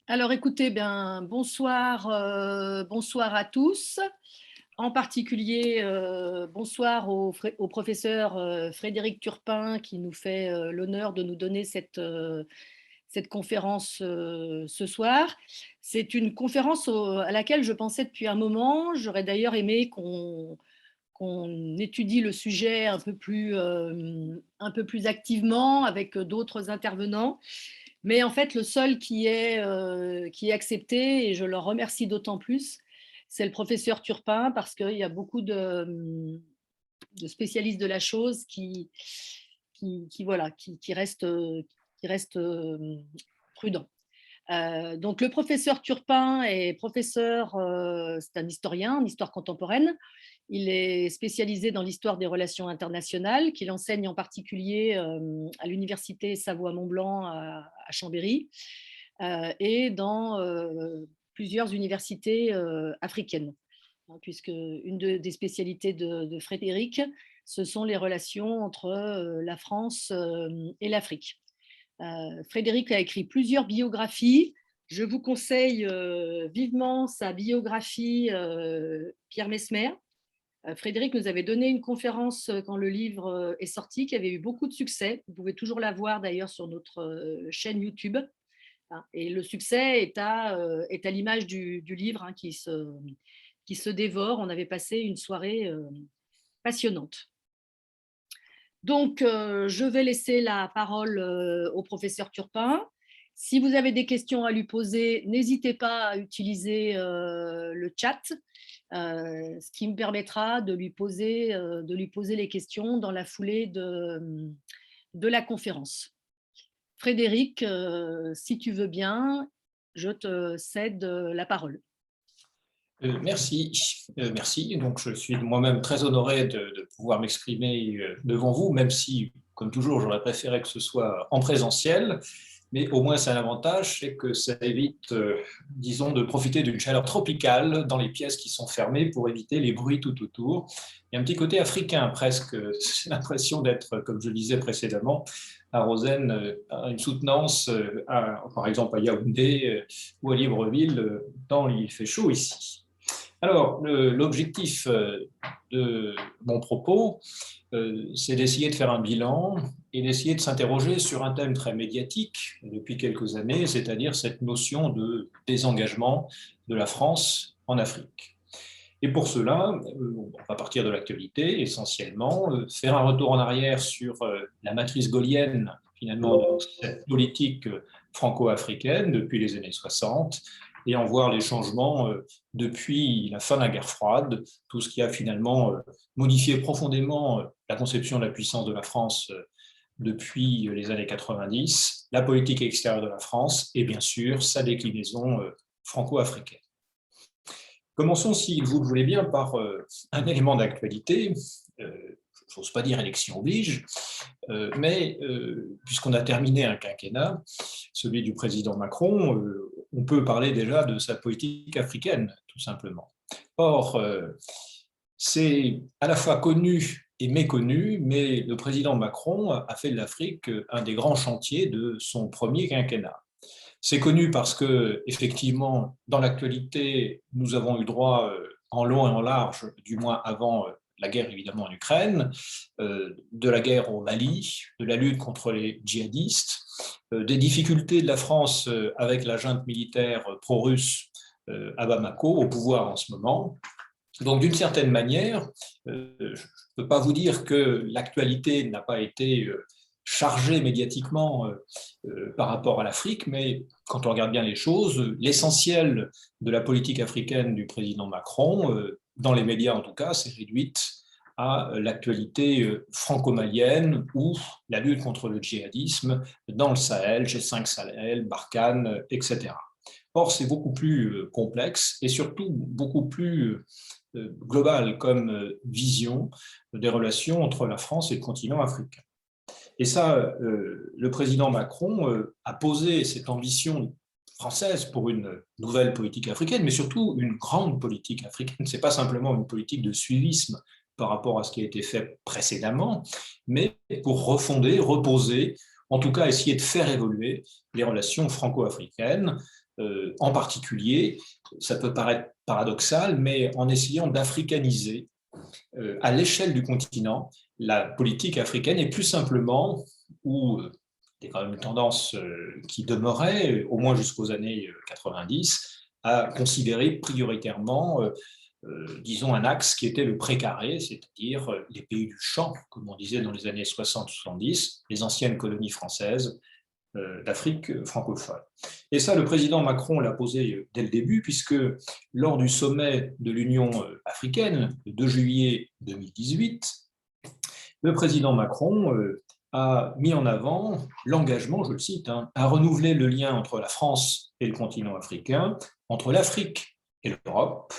Alors écoutez, bien, bonsoir, bonsoir à tous. En particulier, bonsoir au professeur Frédéric Turpin qui nous fait l'honneur de nous donner cette conférence ce soir. C'est une conférence à laquelle je pensais depuis un moment. J'aurais d'ailleurs aimé qu'on étudie le sujet un peu plus activement avec d'autres intervenants. Mais en fait, le seul qui est accepté, et je le remercie d'autant plus, c'est le professeur Turpin, parce qu'il y a beaucoup de spécialistes de la chose voilà, qui restent prudents. Donc, le professeur Turpin est professeur, c'est un historien en histoire contemporaine. Il est spécialisé dans l'histoire des relations internationales, qu'il enseigne en particulier à l'université Savoie-Mont-Blanc à Chambéry et dans plusieurs universités africaines, puisque des spécialités de Frédéric, ce sont les relations entre la France et l'Afrique. Frédéric a écrit plusieurs biographies. Je vous conseille vivement sa biographie Pierre Messmer. Frédéric nous avait donné une conférence quand le livre est sorti, qui avait eu beaucoup de succès. Vous pouvez toujours la voir d'ailleurs sur notre chaîne YouTube. Et le succès est à l'image du livre qui se dévore. On avait passé une soirée passionnante. Donc, je vais laisser la parole au professeur Turpin. Si vous avez des questions à lui poser, n'hésitez pas à utiliser le chat, ce qui me permettra de lui poser les questions dans la foulée de la conférence. Frédéric, si tu veux bien, je te cède la parole. Merci. Donc, je suis moi-même très honoré de pouvoir m'exprimer devant vous, même si, comme toujours, j'aurais préféré que ce soit en présentiel. Mais au moins, c'est un avantage, c'est que ça évite, disons, de profiter d'une chaleur tropicale dans les pièces qui sont fermées pour éviter les bruits tout autour. Il y a un petit côté africain presque. J'ai l'impression d'être, comme je le disais précédemment, à Rosen, une soutenance, par exemple à Yaoundé ou à Libreville, tant il fait chaud ici. Alors, l'objectif de mon propos, c'est d'essayer de faire un bilan et d'essayer de s'interroger sur un thème très médiatique depuis quelques années, c'est-à-dire cette notion de désengagement de la France en Afrique. Et pour cela, on va partir de l'actualité essentiellement, faire un retour en arrière sur la matrice gaullienne finalement de cette politique franco-africaine depuis les années 60 et en voir les changements depuis la fin de la guerre froide, tout ce qui a finalement modifié profondément la conception de la puissance de la France depuis les années 90, la politique extérieure de la France et bien sûr sa déclinaison franco-africaine. Commençons, si vous le voulez bien, par un élément d'actualité. Je n'ose pas dire élection oblige, mais puisqu'on a terminé un quinquennat, celui du président Macron, on peut parler déjà de sa politique africaine, tout simplement. Or, c'est à la fois connu et méconnu, mais le président Macron a fait de l'Afrique un des grands chantiers de son premier quinquennat. C'est connu parce que, effectivement, dans l'actualité, nous avons eu droit en long et en large, du moins avant la guerre évidemment en Ukraine, de la guerre au Mali, de la lutte contre les djihadistes, des difficultés de la France avec la junte militaire pro-russe à Bamako, au pouvoir en ce moment. Donc, d'une certaine manière, je ne peux pas vous dire que l'actualité n'a pas été chargée médiatiquement par rapport à l'Afrique, mais quand on regarde bien les choses, l'essentiel de la politique africaine du président Macron, dans les médias en tout cas, s'est réduite à l'actualité franco-malienne ou la lutte contre le djihadisme dans le Sahel, G5 Sahel, Barkhane, etc. Or, c'est beaucoup plus complexe et surtout beaucoup plus global comme vision des relations entre la France et le continent africain. Et ça, le président Macron a posé cette ambition française pour une nouvelle politique africaine, mais surtout une grande politique africaine. Ce n'est pas simplement une politique de suivisme par rapport à ce qui a été fait précédemment, mais pour refonder, reposer, en tout cas essayer de faire évoluer les relations franco-africaines en particulier, ça peut paraître paradoxal, mais en essayant d'africaniser à l'échelle du continent la politique africaine et plus simplement, où il y a quand même une tendance qui demeurait, au moins jusqu'aux années 90, à considérer prioritairement, disons, un axe qui était le précaré, c'est-à-dire les pays du champ, comme on disait dans les années 60-70, les anciennes colonies françaises d'Afrique francophone. Et ça, le président Macron l'a posé dès le début, puisque lors du sommet de l'Union africaine, le 2 juillet 2018, le président Macron a mis en avant l'engagement, je le cite, à renouveler le lien entre la France et le continent africain, entre l'Afrique et l'Europe,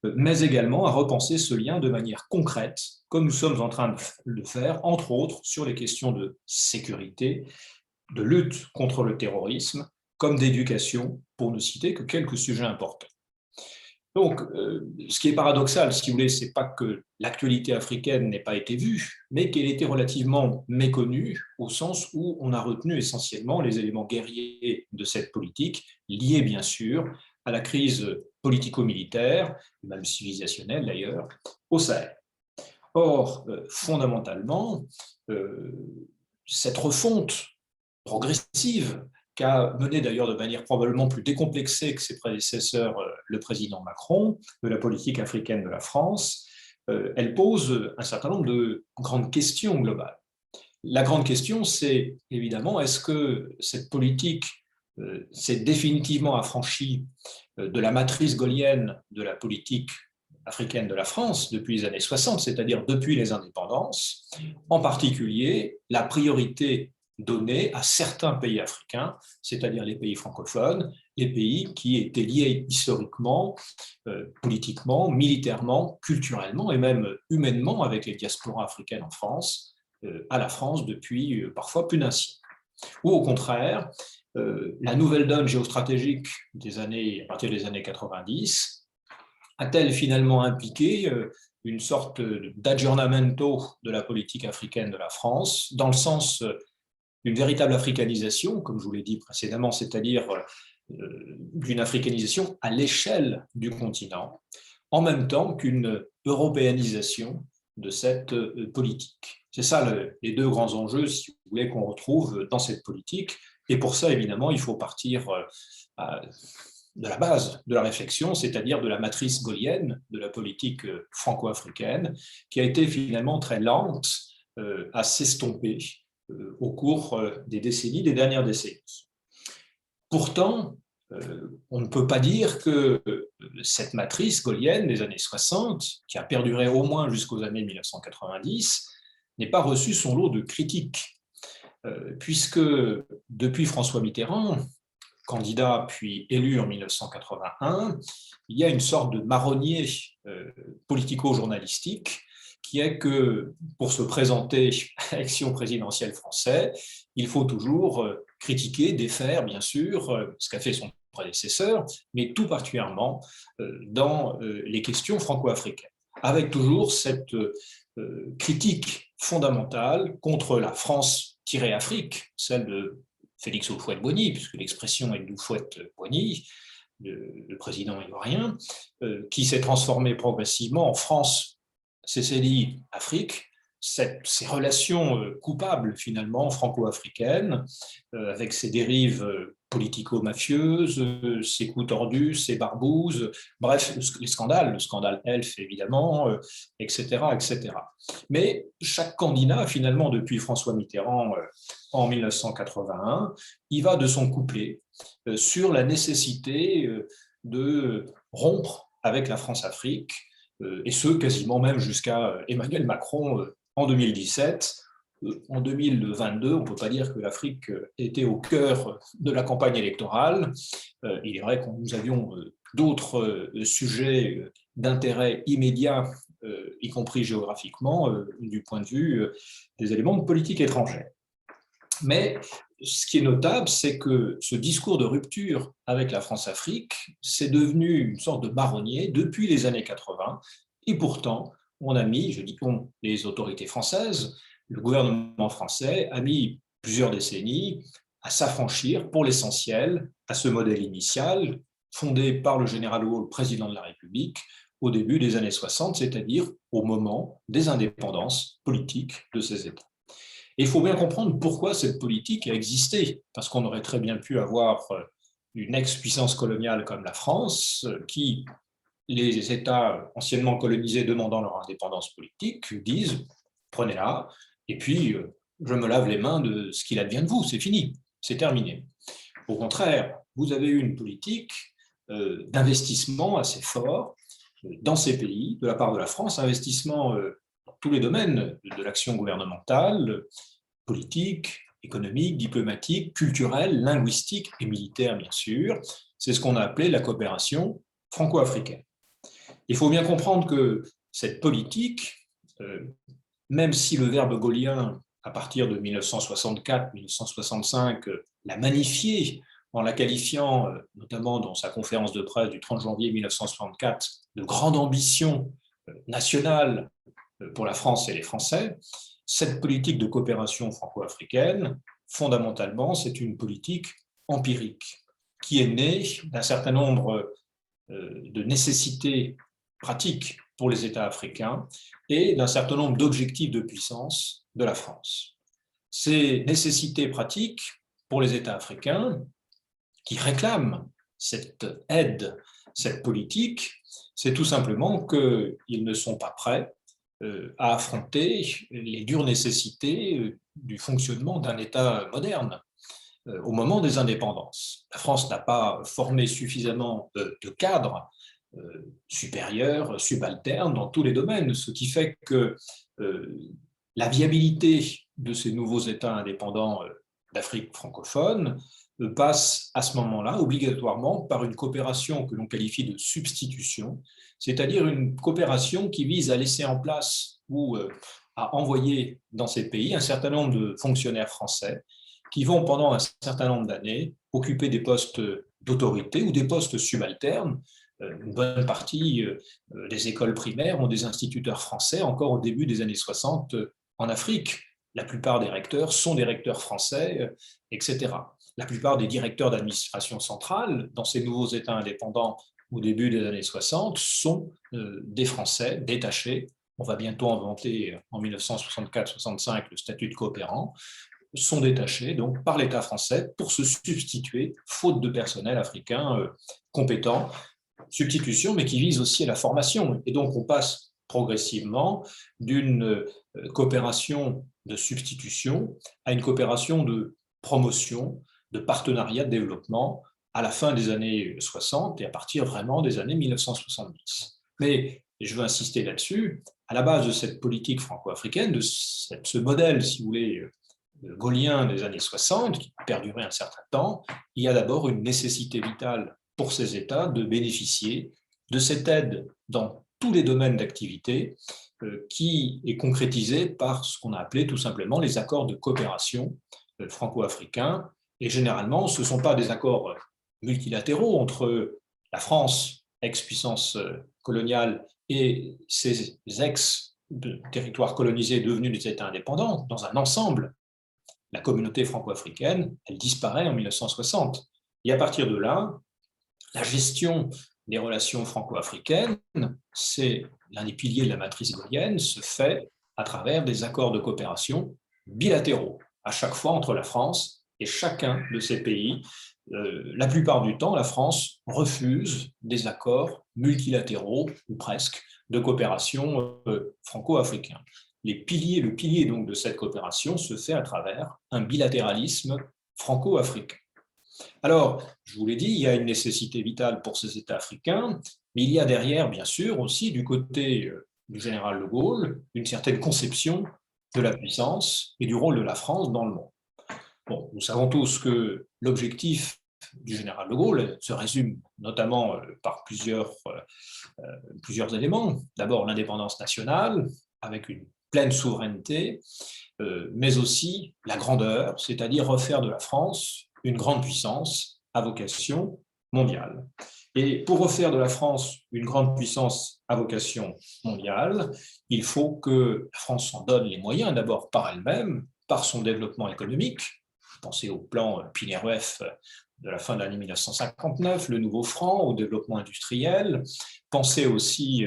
mais également à repenser ce lien de manière concrète, comme nous sommes en train de le faire, entre autres sur les questions de sécurité, de lutte contre le terrorisme, comme d'éducation, pour ne citer que quelques sujets importants. Donc, ce qui est paradoxal, si vous voulez, ce n'est pas que l'actualité africaine n'ait pas été vue, mais qu'elle était relativement méconnue, au sens où on a retenu essentiellement les éléments guerriers de cette politique, liés bien sûr à la crise politico-militaire, même civilisationnelle d'ailleurs, au Sahel. Or, fondamentalement, cette refonte progressive, qu'a mené d'ailleurs de manière probablement plus décomplexée que ses prédécesseurs, le président Macron, de la politique africaine de la France, elle pose un certain nombre de grandes questions globales. La grande question, c'est évidemment, est-ce que cette politique s'est définitivement affranchie de la matrice gaullienne de la politique africaine de la France depuis les années 60, c'est-à-dire depuis les indépendances, en particulier la priorité donnée à certains pays africains, c'est-à-dire les pays francophones, les pays qui étaient liés historiquement, politiquement, militairement, culturellement et même humainement avec les diasporas africaines en France, à la France depuis parfois plus d'un siècle. Ou au contraire, la nouvelle donne géostratégique à partir des années 90 a-t-elle finalement impliqué une sorte d'aggiornamento de la politique africaine de la France, dans le sens d'une véritable africanisation, comme je vous l'ai dit précédemment, c'est-à-dire d'une africanisation à l'échelle du continent, en même temps qu'une européanisation de cette politique. C'est ça les deux grands enjeux, si vous voulez, qu'on retrouve dans cette politique. Et pour ça, évidemment, il faut partir de la base de la réflexion, c'est-à-dire de la matrice gaullienne de la politique franco-africaine, qui a été finalement très lente à s'estomper au cours des dernières décennies. Pourtant, on ne peut pas dire que cette matrice gaullienne des années 60, qui a perduré au moins jusqu'aux années 1990, n'ait pas reçu son lot de critiques, puisque depuis François Mitterrand, candidat puis élu en 1981, il y a une sorte de marronnier politico-journalistique qui est que pour se présenter à l'élection présidentielle française, il faut toujours critiquer, défaire, bien sûr, ce qu'a fait son prédécesseur, mais tout particulièrement dans les questions franco-africaines, avec toujours cette critique fondamentale contre la France-Afrique, celle de Félix Houphouët-Boigny, puisque l'expression est d'Houphouët-Boigny, le président ivoirien, qui s'est transformé progressivement en France CCI Afrique, ces relations coupables finalement franco-africaines, avec ses dérives politico-mafieuses, ses coups tordus, ses barbouzes, bref, le scandale Elf évidemment, etc., etc. Mais chaque candidat finalement depuis François Mitterrand en 1981, il va de son couplet sur la nécessité de rompre avec la France-Afrique, et ce, quasiment même jusqu'à Emmanuel Macron en 2017. En 2022, on ne peut pas dire que l'Afrique était au cœur de la campagne électorale. Il est vrai que nous avions d'autres sujets d'intérêt immédiat, y compris géographiquement, du point de vue des éléments de politique étrangère. Mais ce qui est notable, c'est que ce discours de rupture avec la France-Afrique, c'est devenu une sorte de marronnier depuis les années 80, et pourtant, on a mis, je dis on, les autorités françaises, le gouvernement français a mis plusieurs décennies à s'affranchir pour l'essentiel à ce modèle initial fondé par le général de Gaulle, président de la République, au début des années 60, c'est-à-dire au moment des indépendances politiques de ces États. Et il faut bien comprendre pourquoi cette politique a existé, parce qu'on aurait très bien pu avoir une ex-puissance coloniale comme la France, qui, les États anciennement colonisés demandant leur indépendance politique, disent « prenez-la, et puis je me lave les mains de ce qu'il advient de vous, c'est fini, c'est terminé ». Au contraire, vous avez eu une politique d'investissement assez fort dans ces pays, de la part de la France, investissement dans tous les domaines de l'action gouvernementale, politique, économique, diplomatique, culturelle, linguistique et militaire, bien sûr. C'est ce qu'on a appelé la coopération franco-africaine. Il faut bien comprendre que cette politique, même si le verbe gaullien, à partir de 1964-1965, l'a magnifiée en la qualifiant, notamment dans sa conférence de presse du 30 janvier 1964, de grande ambition nationale pour la France et les Français, cette politique de coopération franco-africaine, fondamentalement, c'est une politique empirique qui est née d'un certain nombre de nécessités pratiques pour les États africains et d'un certain nombre d'objectifs de puissance de la France. Ces nécessités pratiques pour les États africains qui réclament cette aide, cette politique, c'est tout simplement qu'ils ne sont pas prêts à affronter les dures nécessités du fonctionnement d'un État moderne au moment des indépendances. La France n'a pas formé suffisamment de cadres supérieurs, subalternes dans tous les domaines, ce qui fait que la viabilité de ces nouveaux États indépendants d'Afrique francophone passe à ce moment-là obligatoirement par une coopération que l'on qualifie de substitution, c'est-à-dire une coopération qui vise à laisser en place ou à envoyer dans ces pays un certain nombre de fonctionnaires français qui vont pendant un certain nombre d'années occuper des postes d'autorité ou des postes subalternes. Une bonne partie des écoles primaires ont des instituteurs français encore au début des années 60 en Afrique. La plupart des recteurs sont des recteurs français, etc. La plupart des directeurs d'administration centrale dans ces nouveaux États indépendants au début des années 60 sont des Français détachés. On va bientôt inventer en 1964-65 le statut de coopérant, sont détachés donc par l'État français pour se substituer, faute de personnel africain compétent. Substitution, mais qui vise aussi à la formation. Et donc on passe progressivement d'une coopération de substitution à une coopération de promotion, de partenariat de développement à la fin des années 60 et à partir vraiment des années 1970. Mais je veux insister là-dessus, à la base de cette politique franco-africaine, de ce modèle, si vous voulez, gaullien des années 60, qui a perduré un certain temps, il y a d'abord une nécessité vitale pour ces États de bénéficier de cette aide dans tous les domaines d'activité qui est concrétisée par ce qu'on a appelé tout simplement les accords de coopération franco-africains. Et généralement, ce ne sont pas des accords multilatéraux entre la France, ex-puissance coloniale, et ses ex-territoires colonisés devenus des États indépendants, dans un ensemble. La communauté franco-africaine, elle disparaît en 1960. Et à partir de là, la gestion des relations franco-africaines, c'est l'un des piliers de la matrice gaullienne, se fait à travers des accords de coopération bilatéraux, à chaque fois entre la France et chacun de ces pays. La plupart du temps, la France refuse des accords multilatéraux, ou presque, de coopération franco-africain. Le pilier donc de cette coopération se fait à travers un bilatéralisme franco-africain. Alors, je vous l'ai dit, il y a une nécessité vitale pour ces États africains, mais il y a derrière, bien sûr, aussi du côté du général de Gaulle, une certaine conception de la puissance et du rôle de la France dans le monde. Bon, nous savons tous que l'objectif du général de Gaulle se résume notamment par plusieurs éléments. D'abord, l'indépendance nationale, avec une pleine souveraineté, mais aussi la grandeur, c'est-à-dire refaire de la France une grande puissance à vocation mondiale. Et pour refaire de la France une grande puissance à vocation mondiale, il faut que la France s'en donne les moyens, d'abord par elle-même, par son développement économique, pensez au plan Pinet-Rueff de la fin de l'année 1959, le nouveau franc, au développement industriel. Pensez aussi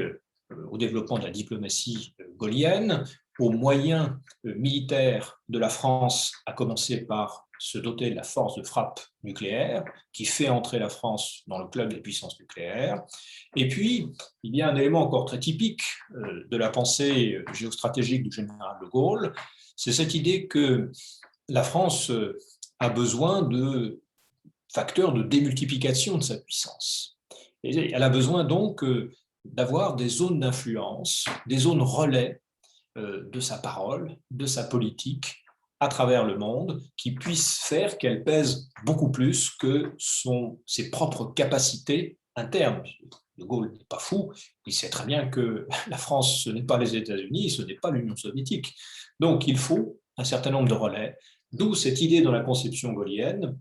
au développement de la diplomatie gaullienne, aux moyens militaires de la France, à commencer par se doter de la force de frappe nucléaire, qui fait entrer la France dans le club des puissances nucléaires. Et puis, il y a un élément encore très typique de la pensée géostratégique du général de Gaulle, c'est cette idée que la France a besoin de facteurs de démultiplication de sa puissance. Et elle a besoin donc d'avoir des zones d'influence, des zones relais de sa parole, de sa politique à travers le monde, qui puissent faire qu'elle pèse beaucoup plus que ses propres capacités internes. De Gaulle n'est pas fou, il sait très bien que la France, ce n'est pas les États-Unis, ce n'est pas l'Union soviétique. Donc il faut un certain nombre de relais, d'où cette idée dans la conception gaullienne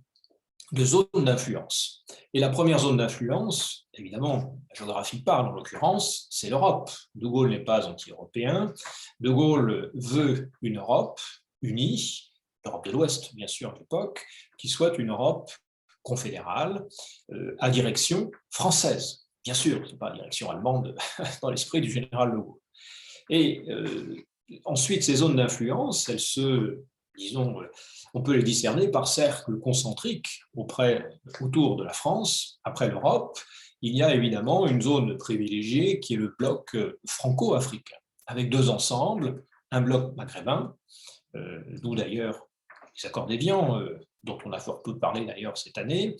de zones d'influence. Et la première zone d'influence, évidemment, la géographie parle en l'occurrence, c'est l'Europe. De Gaulle n'est pas anti-européen. De Gaulle veut une Europe unie, l'Europe de l'Ouest, bien sûr, à l'époque, qui soit une Europe confédérale à direction française. Bien sûr, ce n'est pas à direction allemande dans l'esprit du général de Gaulle. Et ensuite, ces zones d'influence, elles se, disons, on peut les discerner par cercles concentriques autour de la France, après l'Europe. Il y a évidemment une zone privilégiée qui est le bloc franco-africain, avec deux ensembles, un bloc maghrébin, d'où d'ailleurs les accords d'Évian, dont on a fort peu parlé d'ailleurs cette année,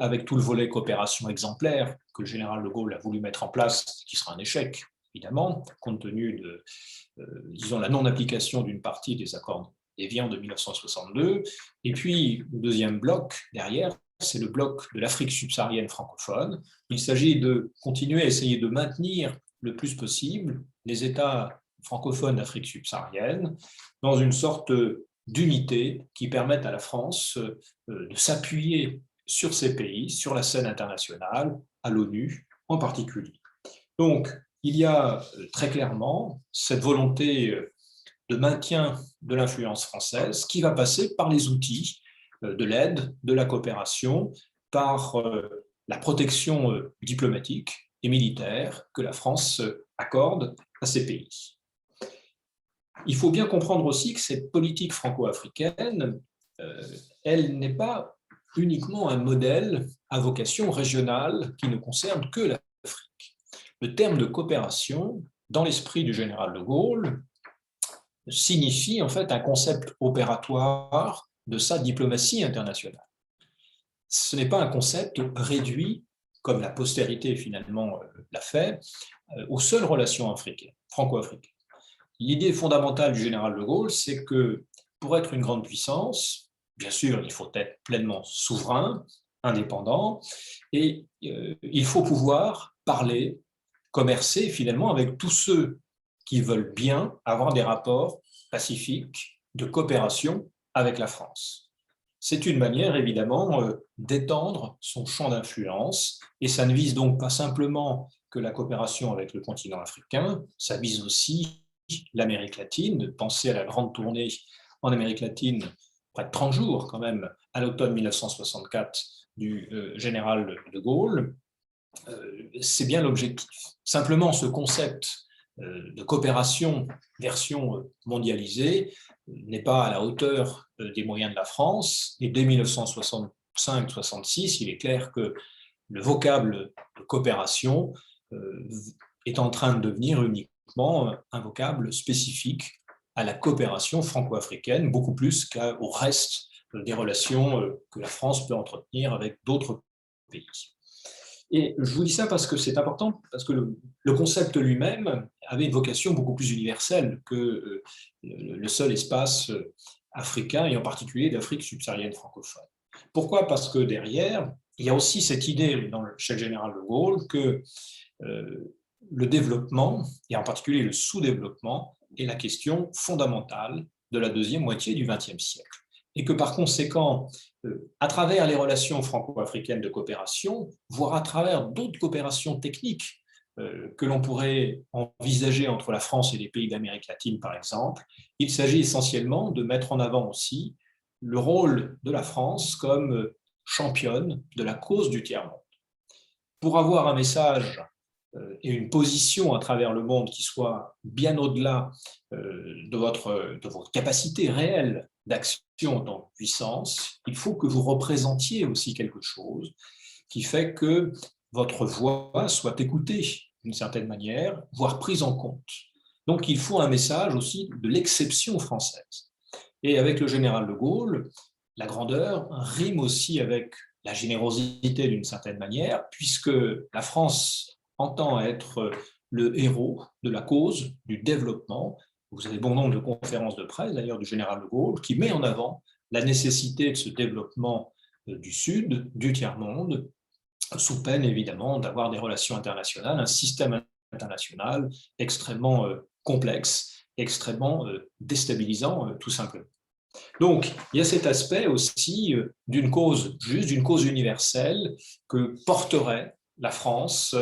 avec tout le volet coopération exemplaire que le général de Gaulle a voulu mettre en place, qui sera un échec, évidemment, compte tenu de, disons, la non-application d'une partie des accords d'Évian de 1962. Et puis, le deuxième bloc derrière, c'est le bloc de l'Afrique subsaharienne francophone. Il s'agit de continuer à essayer de maintenir le plus possible les États francophones d'Afrique subsaharienne dans une sorte d'unité qui permette à la France de s'appuyer sur ces pays, sur la scène internationale, à l'ONU en particulier. Donc, il y a très clairement cette volonté de maintien de l'influence française qui va passer par les outils de l'aide, de la coopération, par la protection diplomatique et militaire que la France accorde à ces pays. Il faut bien comprendre aussi que cette politique franco-africaine, elle n'est pas uniquement un modèle à vocation régionale qui ne concerne que l'Afrique. Le terme de coopération, dans l'esprit du général de Gaulle, signifie en fait un concept opératoire de sa diplomatie internationale. Ce n'est pas un concept réduit, comme la postérité finalement l'a fait, aux seules relations africaines, franco-africaines. L'idée fondamentale du général de Gaulle, c'est que pour être une grande puissance, bien sûr, il faut être pleinement souverain, indépendant, et il faut pouvoir parler, commercer finalement avec tous ceux qui veulent bien avoir des rapports pacifiques de coopération avec la France. C'est une manière évidemment d'étendre son champ d'influence, et ça ne vise donc pas simplement que la coopération avec le continent africain, ça vise aussi l'Amérique latine. Pensez à la grande tournée en Amérique latine, près de 30 jours quand même, à l'automne 1964 du général de Gaulle. C'est bien l'objectif. Simplement, ce concept de coopération version mondialisée n'est pas à la hauteur des moyens de la France. Et dès 1965-66, il est clair que le vocable de coopération est en train de devenir uniquement un vocable spécifique à la coopération franco-africaine, beaucoup plus qu'au reste des relations que la France peut entretenir avec d'autres pays. Et je vous dis ça parce que c'est important, parce que le concept lui-même avait une vocation beaucoup plus universelle que le seul espace africain, et en particulier d'Afrique subsaharienne francophone. Pourquoi ? Parce que derrière, il y a aussi cette idée chez le général de Gaulle que le développement, et en particulier le sous-développement, est la question fondamentale de la deuxième moitié du XXe siècle. Et que par conséquent, à travers les relations franco-africaines de coopération, voire à travers d'autres coopérations techniques que l'on pourrait envisager entre la France et les pays d'Amérique latine, par exemple, il s'agit essentiellement de mettre en avant aussi le rôle de la France comme championne de la cause du tiers-monde. Pour avoir un message et une position à travers le monde qui soit bien au-delà de votre capacité réelle d'action dans puissance, il faut que vous représentiez aussi quelque chose qui fait que votre voix soit écoutée d'une certaine manière, voire prise en compte. Donc il faut un message aussi de l'exception française. Et avec le général de Gaulle, la grandeur rime aussi avec la générosité d'une certaine manière, puisque la France entend être le héros de la cause du développement. Vous avez bon nombre de conférences de presse, d'ailleurs, du général de Gaulle, qui met en avant la nécessité de ce développement du Sud, du tiers-monde, sous peine évidemment d'avoir des relations internationales, un système international extrêmement complexe, extrêmement déstabilisant, tout simplement. Donc, il y a cet aspect aussi d'une cause juste, d'une cause universelle que porterait la France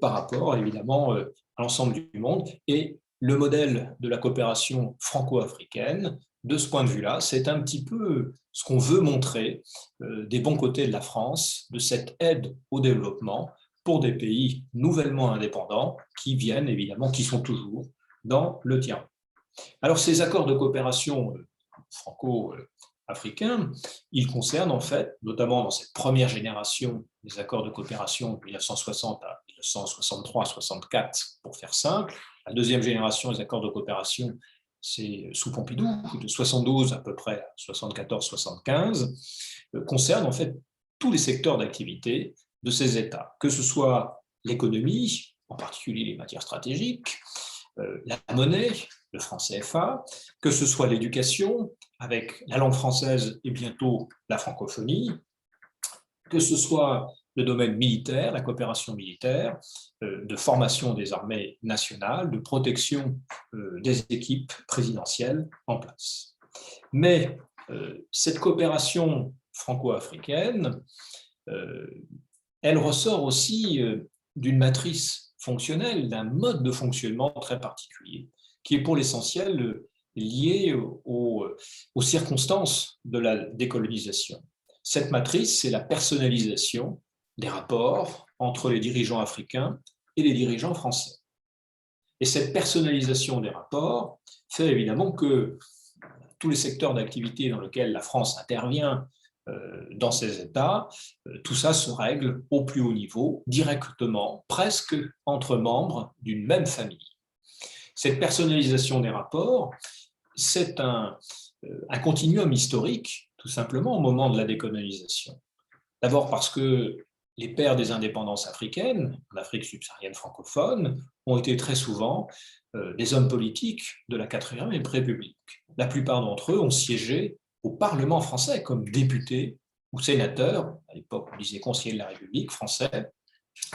par rapport, évidemment, à l'ensemble du monde. Et le modèle de la coopération franco-africaine, de ce point de vue-là, c'est un petit peu ce qu'on veut montrer des bons côtés de la France, de cette aide au développement pour des pays nouvellement indépendants qui viennent, évidemment, qui sont toujours dans le tiers. Alors, ces accords de coopération franco-africains, ils concernent en fait, notamment dans cette première génération des accords de coopération de 1960 à 1963-64, pour faire simple. La deuxième génération des accords de coopération, c'est sous Pompidou, de 72 à peu près à 74-75, concerne en fait tous les secteurs d'activité de ces États, que ce soit l'économie, en particulier les matières stratégiques, la monnaie, le franc CFA, que ce soit l'éducation, avec la langue française et bientôt la francophonie, que ce soit le domaine militaire, la coopération militaire, de formation des armées nationales, de protection des équipes présidentielles en place. Mais cette coopération franco-africaine, elle ressort aussi d'une matrice fonctionnelle, d'un mode de fonctionnement très particulier, qui est pour l'essentiel lié aux circonstances de la décolonisation. Cette matrice, c'est la personnalisation des rapports entre les dirigeants africains et les dirigeants français. Et cette personnalisation des rapports fait évidemment que tous les secteurs d'activité dans lesquels la France intervient dans ces États, tout ça se règle au plus haut niveau, directement, presque entre membres d'une même famille. Cette personnalisation des rapports, c'est un continuum historique, tout simplement, au moment de la décolonisation. D'abord parce que les pères des indépendances africaines, en Afrique subsaharienne francophone, ont été très souvent des hommes politiques de la 4e République. La plupart d'entre eux ont siégé au Parlement français comme députés ou sénateurs, à l'époque on disait conseillers de la République français.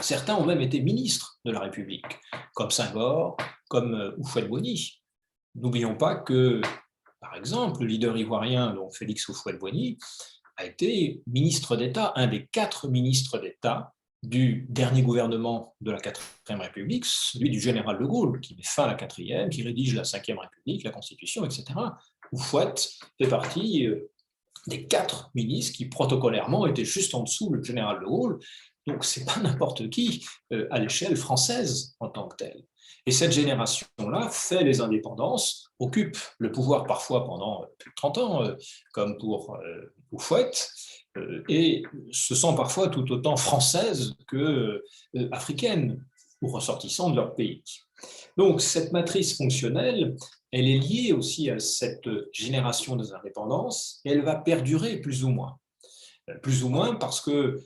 Certains ont même été ministres de la République, comme Senghor, comme Houphouët-Boigny. N'oublions pas que, par exemple, le leader ivoirien, donc Félix Houphouët-Boigny, a été ministre d'État, un des 4 ministres d'État du dernier gouvernement de la 4e République, celui du général de Gaulle, qui met fin à la 4e, qui rédige la 5e République, la Constitution, etc. Houphouët fait partie des 4 ministres qui, protocolairement, étaient juste en dessous le général de Gaulle. Donc, ce n'est pas n'importe qui à l'échelle française en tant que telle. Et cette génération-là fait les indépendances, occupe le pouvoir parfois pendant plus de 30 ans, comme pour Houphouët, et se sent parfois tout autant française qu'africaine, ou ressortissant de leur pays. Donc cette matrice fonctionnelle, elle est liée aussi à cette génération des indépendances, et elle va perdurer plus ou moins. Plus ou moins parce que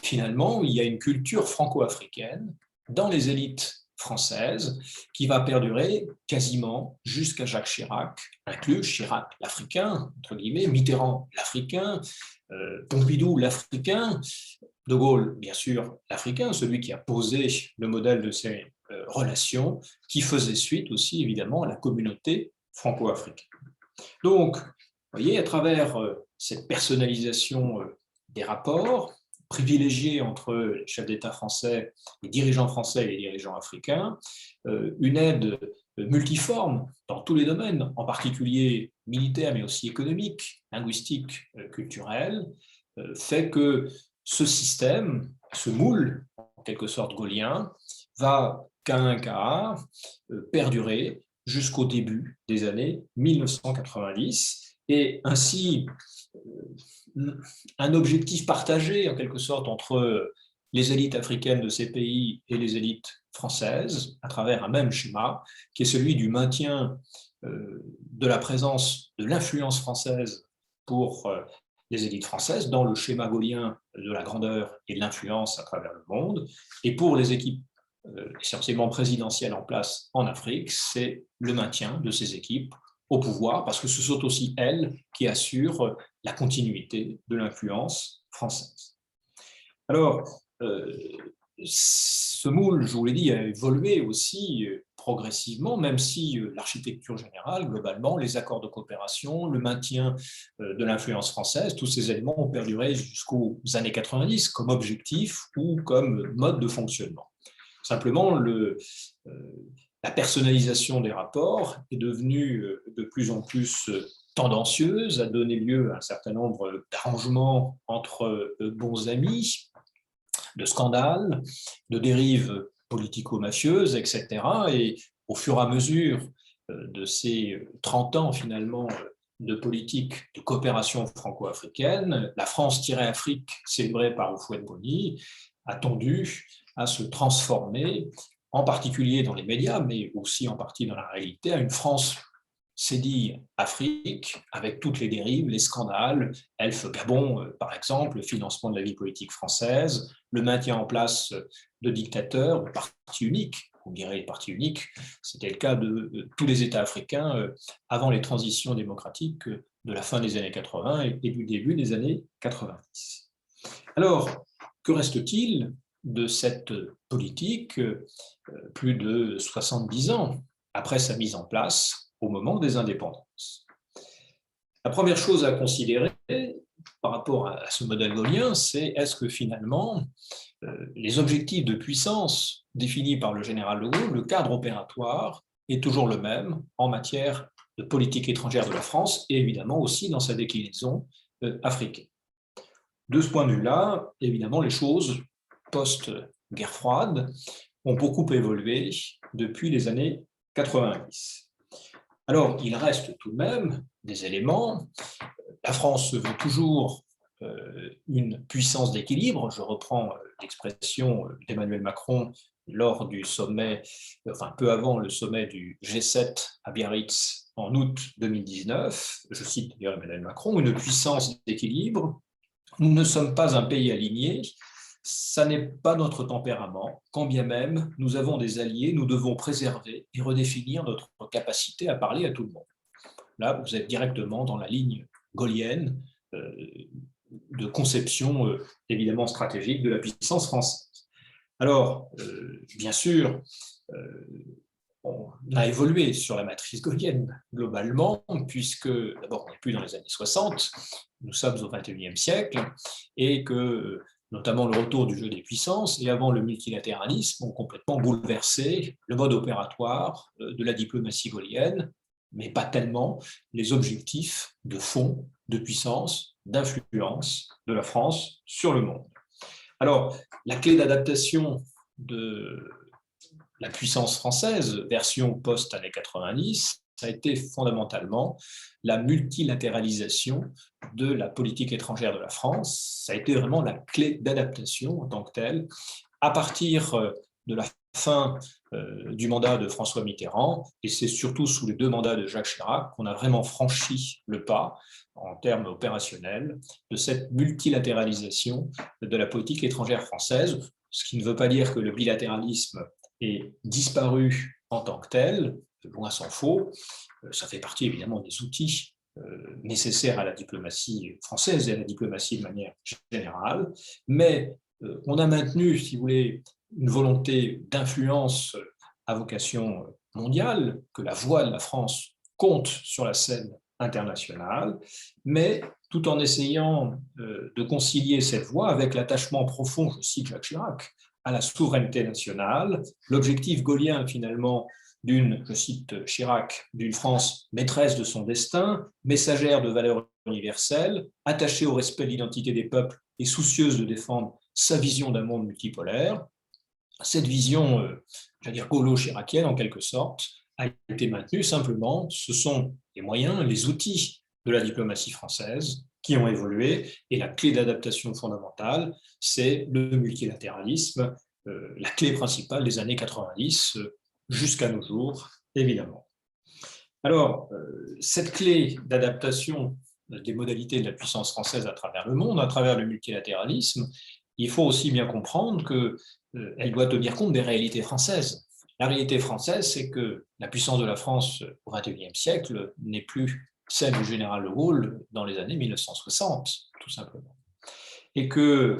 finalement, il y a une culture franco-africaine dans les élites françaises qui va perdurer quasiment jusqu'à Jacques Chirac, inclus Chirac l'Africain, entre guillemets, Mitterrand l'Africain, Pompidou l'Africain, De Gaulle, bien sûr, l'Africain, celui qui a posé le modèle de ces relations, qui faisait suite aussi, évidemment, à la communauté franco-africaine. Donc, vous voyez, à travers cette personnalisation des rapports, privilégiés entre les chefs d'État français, les dirigeants français et les dirigeants africains, une aide multiforme dans tous les domaines, en particulier militaire, mais aussi économique, linguistique, culturel, fait que ce système, ce moule, en quelque sorte gaulien, va qu'à un quart perdurer jusqu'au début des années 1990, et ainsi un objectif partagé en quelque sorte entre les élites africaines de ces pays et les élites françaises, à travers un même schéma, qui est celui du maintien de la présence, de l'influence française pour les élites françaises dans le schéma gaulien de la grandeur et de l'influence à travers le monde. Et pour les équipes essentiellement présidentielles en place en Afrique, c'est le maintien de ces équipes au pouvoir, parce que ce sont aussi elles qui assurent la continuité de l'influence française. Alors, ce moule, je vous l'ai dit, a évolué aussi progressivement, même si l'architecture générale, globalement, les accords de coopération, le maintien de l'influence française, tous ces éléments ont perduré jusqu'aux années 90 comme objectif ou comme mode de fonctionnement. Simplement, la personnalisation des rapports est devenue de plus en plus tendancieuse, a donné lieu à un certain nombre d'arrangements entre bons amis, de scandales, de dérives politico-mafieuses, etc. Et au fur et à mesure de ces 30 ans, finalement, de politique de coopération franco-africaine, la France-Afrique, célébrée par Houphouët-Boigny, a tendu à se transformer, en particulier dans les médias, mais aussi en partie dans la réalité, à une France c'est dit Afrique, avec toutes les dérives, les scandales, Elf Gabon, par exemple, le financement de la vie politique française, le maintien en place de dictateurs, de partis uniques. Vous direz les partis uniques, c'était le cas de tous les États africains avant les transitions démocratiques de la fin des années 80 et du début des années 90. Alors, que reste-t-il de cette politique plus de 70 ans après sa mise en place au moment des indépendances? La première chose à considérer par rapport à ce modèle gaulien, c'est est-ce que finalement les objectifs de puissance définis par le général de Gaulle, le cadre opératoire, est toujours le même en matière de politique étrangère de la France et évidemment aussi dans sa déclinaison africaine. De ce point de vue-là, évidemment, les choses post-guerre froide ont beaucoup évolué depuis les années 90. Alors, il reste tout de même des éléments. La France se veut toujours une puissance d'équilibre. Je reprends l'expression d'Emmanuel Macron lors du sommet, enfin peu avant le sommet du G7 à Biarritz en août 2019. Je cite d'ailleurs Emmanuel Macron, une puissance d'équilibre. Nous ne sommes pas un pays aligné. Ça n'est pas notre tempérament. Quand bien même nous avons des alliés, nous devons préserver et redéfinir notre capacité à parler à tout le monde. Là, vous êtes directement dans la ligne gaullienne de conception évidemment stratégique de la puissance française. Alors, bien sûr, on a évolué sur la matrice gaulienne globalement, puisque d'abord on n'est plus dans les années 60, nous sommes au XXIe siècle, et que notamment le retour du jeu des puissances et avant le multilatéralisme ont complètement bouleversé le mode opératoire de la diplomatie gaulienne, mais pas tellement les objectifs de fond, de puissance, d'influence de la France sur le monde. Alors, la clé d'adaptation de la puissance française, version post-années 90, ça a été fondamentalement la multilatéralisation de la politique étrangère de la France. Ça a été vraiment la clé d'adaptation en tant que telle, à partir de la fin du mandat de François Mitterrand, et c'est surtout sous les deux mandats de Jacques Chirac qu'on a vraiment franchi le pas, en termes opérationnels, de cette multilatéralisation de la politique étrangère française, ce qui ne veut pas dire que le bilatéralisme est disparu en tant que tel, loin s'en faut. Ça fait partie évidemment des outils nécessaires à la diplomatie française et à la diplomatie de manière générale, mais on a maintenu, si vous voulez, une volonté d'influence à vocation mondiale, que la voix de la France compte sur la scène internationale, mais tout en essayant de concilier cette voix avec l'attachement profond, je cite Jacques Chirac, à la souveraineté nationale, l'objectif gaullien finalement d'une, je cite Chirac, d'une France maîtresse de son destin, messagère de valeurs universelles, attachée au respect de l'identité des peuples et soucieuse de défendre sa vision d'un monde multipolaire. Cette vision, j'allais dire gaulo-chiracienne en quelque sorte, a été maintenue. Simplement, ce sont les moyens, les outils de la diplomatie française qui ont évolué, et la clé d'adaptation fondamentale, c'est le multilatéralisme, la clé principale des années 90 jusqu'à nos jours, évidemment. Alors, cette clé d'adaptation des modalités de la puissance française à travers le monde, à travers le multilatéralisme, il faut aussi bien comprendre qu'elle doit tenir compte des réalités françaises. La réalité française, c'est que la puissance de la France au XXIe siècle n'est plus celle du général de Gaulle dans les années 1960, tout simplement. Et que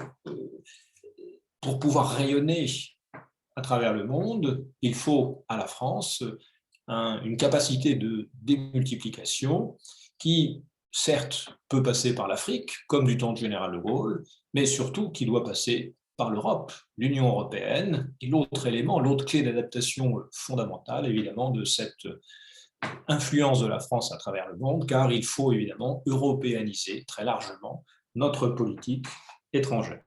pour pouvoir rayonner à travers le monde, il faut à la France une capacité de démultiplication qui, certes, peut passer par l'Afrique, comme du temps du général de Gaulle, mais surtout qui doit passer par l'Europe, l'Union européenne, et l'autre élément, l'autre clé d'adaptation fondamentale, évidemment, de cette influence de la France à travers le monde, car il faut évidemment européaniser très largement notre politique étrangère.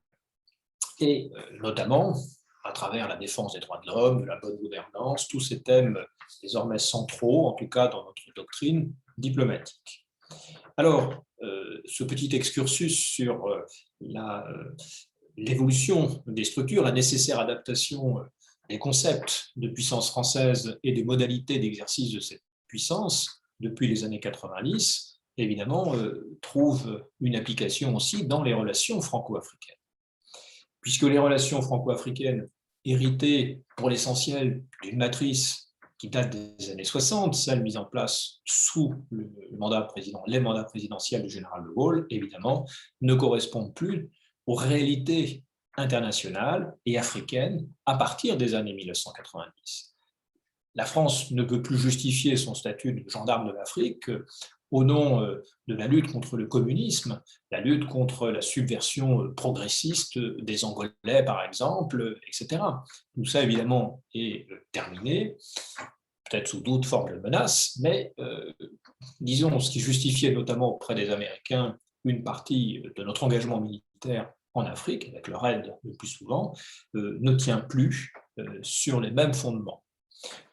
Et notamment, à travers la défense des droits de l'homme, de la bonne gouvernance, tous ces thèmes désormais centraux, en tout cas dans notre doctrine diplomatique. Alors, ce petit excursus sur l'évolution des structures, la nécessaire adaptation des concepts de puissance française et des modalités d'exercice de cette puissance depuis les années 90, évidemment, trouve une application aussi dans les relations franco-africaines. Puisque les relations franco-africaines, héritées pour l'essentiel d'une matrice qui date des années 60, celle mise en place sous les mandats présidentiels du général de Gaulle, évidemment, ne correspondent plus aux réalités internationales et africaines à partir des années 1990. La France ne peut plus justifier son statut de gendarme de l'Afrique au nom de la lutte contre le communisme, la lutte contre la subversion progressiste des Angolais, par exemple, etc. Tout ça, évidemment, est terminé, peut-être sous d'autres formes de menaces, mais disons, ce qui justifiait notamment auprès des Américains une partie de notre engagement militaire en Afrique, avec leur aide le plus souvent, ne tient plus sur les mêmes fondements.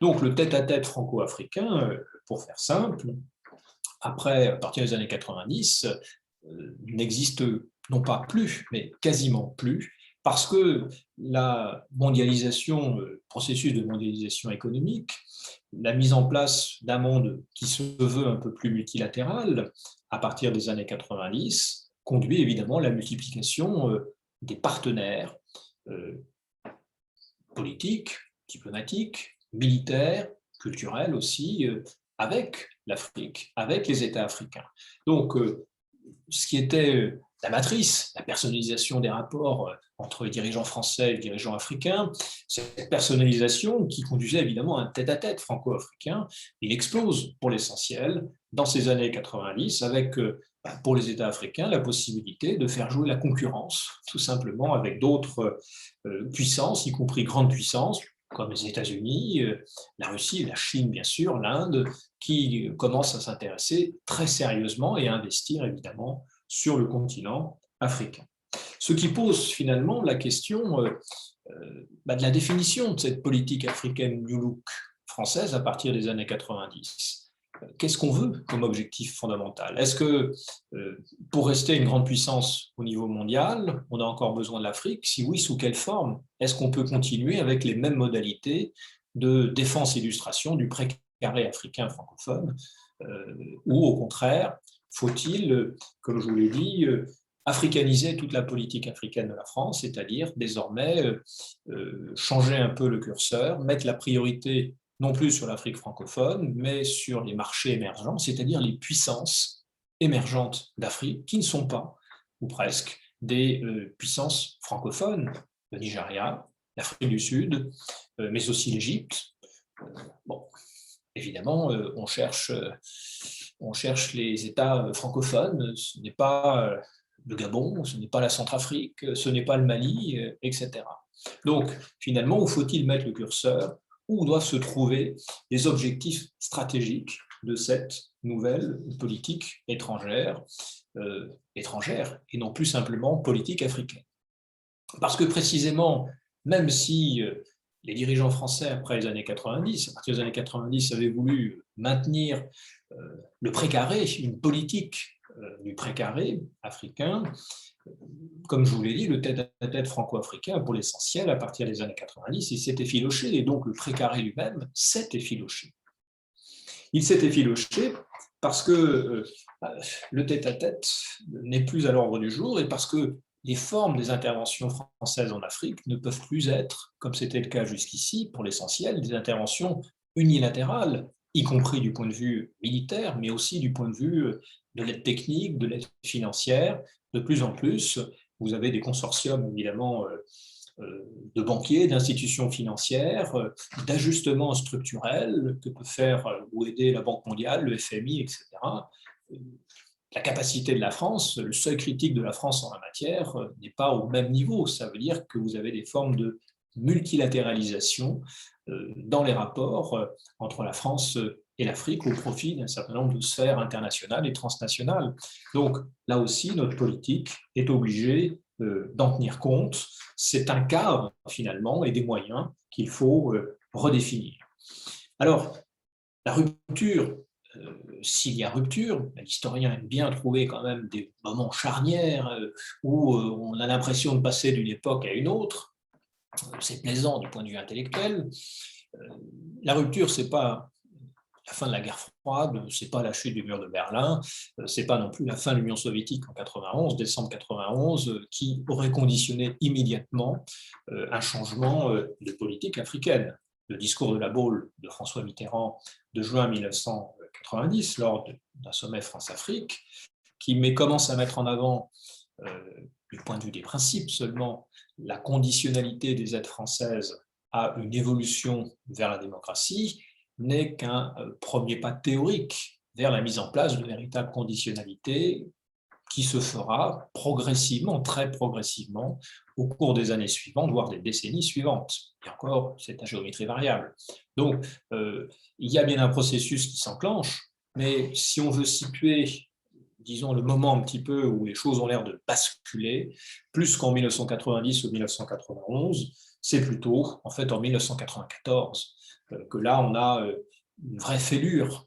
Donc le tête-à-tête franco-africain, pour faire simple, après, à partir des années 90, n'existe non pas plus, mais quasiment plus, parce que la mondialisation, le processus de mondialisation économique, la mise en place d'un monde qui se veut un peu plus multilatéral, à partir des années 90, conduit évidemment à la multiplication des partenaires politiques, diplomatiques, militaires, culturels aussi, avec l'Afrique, avec les États africains. Donc, ce qui était la matrice, la personnalisation des rapports entre les dirigeants français et les dirigeants africains, cette personnalisation qui conduisait évidemment à un tête-à-tête franco-africain, il explose pour l'essentiel dans ces années 90 avec, pour les États africains, la possibilité de faire jouer la concurrence, tout simplement avec d'autres puissances, y compris grandes puissances, comme les États-Unis, la Russie, la Chine, bien sûr, l'Inde, qui commencent à s'intéresser très sérieusement et à investir, évidemment, sur le continent africain. Ce qui pose finalement la question de la définition de cette politique africaine New Look française à partir des années 90. Qu'est-ce qu'on veut comme objectif fondamental? Est-ce que pour rester une grande puissance au niveau mondial, on a encore besoin de l'Afrique? Si oui, sous quelle forme? Est-ce qu'on peut continuer avec les mêmes modalités de défense-illustration du précaré africain francophone? Ou au contraire, faut-il, comme je vous l'ai dit, africaniser toute la politique africaine de la France, c'est-à-dire désormais changer un peu le curseur, mettre la priorité non plus sur l'Afrique francophone, mais sur les marchés émergents, c'est-à-dire les puissances émergentes d'Afrique, qui ne sont pas, ou presque, des puissances francophones, le Nigeria, l'Afrique du Sud, mais aussi l'Égypte. Bon, évidemment, on cherche les États francophones, ce n'est pas le Gabon, ce n'est pas la Centrafrique, ce n'est pas le Mali, etc. Donc, finalement, où faut-il mettre le curseur? où doivent se trouver les objectifs stratégiques de cette nouvelle politique étrangère, et non plus simplement politique africaine. Parce que précisément, même si les dirigeants français, après les années 90, à partir des années 90, avaient voulu maintenir le précaré, une politique du précaré africain, comme je vous l'ai dit, le tête-à-tête franco-africain, pour l'essentiel, à partir des années 90, il s'est effiloché, et donc le précaré lui-même s'est effiloché. Il s'est effiloché parce que le tête-à-tête n'est plus à l'ordre du jour, et parce que les formes des interventions françaises en Afrique ne peuvent plus être, comme c'était le cas jusqu'ici, pour l'essentiel, des interventions unilatérales, y compris du point de vue militaire, mais aussi du point de vue de l'aide technique, de l'aide financière. De plus en plus, vous avez des consortiums, évidemment, de banquiers, d'institutions financières, d'ajustements structurels que peut faire ou aider la Banque mondiale, le FMI, etc. La capacité de la France, le seuil critique de la France en la matière n'est pas au même niveau. Ça veut dire que vous avez des formes de multilatéralisation dans les rapports entre la France et l'Afrique au profit d'un certain nombre de sphères internationales et transnationales. Donc là aussi, notre politique est obligée d'en tenir compte. C'est un cadre finalement et des moyens qu'il faut redéfinir. Alors, la rupture, s'il y a rupture, l'historien aime bien trouver quand même des moments charnières où on a l'impression de passer d'une époque à une autre. C'est plaisant du point de vue intellectuel. La rupture, ce n'est pas la fin de la guerre froide, ce n'est pas la chute du mur de Berlin, ce n'est pas non plus la fin de l'Union soviétique en 91, décembre 91, qui aurait conditionné immédiatement un changement de politique africaine. Le discours de la Baule de François Mitterrand de juin 1990, lors d'un sommet France-Afrique, qui commence à mettre en avant, du point de vue des principes seulement, la conditionnalité des aides françaises à une évolution vers la démocratie, n'est qu'un premier pas théorique vers la mise en place de véritables conditionnalités qui se fera progressivement, très progressivement, au cours des années suivantes, voire des décennies suivantes. Et encore, c'est à géométrie variable. Donc, il y a bien un processus qui s'enclenche, mais si on veut situer, disons, le moment un petit peu où les choses ont l'air de basculer, plus qu'en 1990 ou 1991, c'est plutôt, en fait, en 1994, que là, on a une vraie fêlure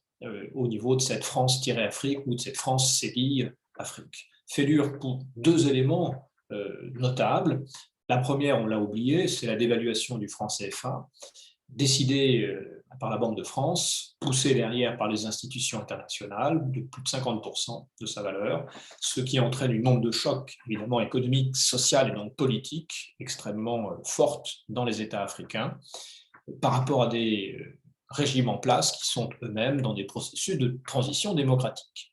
au niveau de cette France-Afrique ou de cette France-Afrique. Fêlure pour deux éléments notables. La première, on l'a oublié, c'est la dévaluation du franc CFA, décidée par la Banque de France, poussée derrière par les institutions internationales, de plus de 50% de sa valeur, ce qui entraîne une onde de choc, évidemment économique, sociale et donc politique, extrêmement forte dans les États africains, par rapport à des régimes en place qui sont eux-mêmes dans des processus de transition démocratique.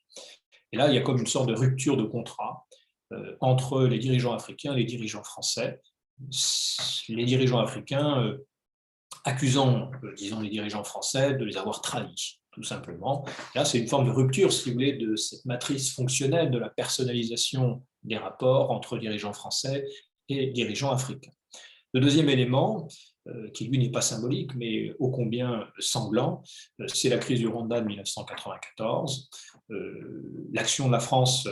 Et là, il y a comme une sorte de rupture de contrat entre les dirigeants africains et les dirigeants français. Les dirigeants africains accusant, disons, les dirigeants français de les avoir trahis, tout simplement. Là, c'est une forme de rupture, si vous voulez, de cette matrice fonctionnelle de la personnalisation des rapports entre dirigeants français et dirigeants africains. Le deuxième élément, qui lui n'est pas symbolique, mais ô combien sanglant, c'est la crise du Rwanda de 1994. L'action de la France,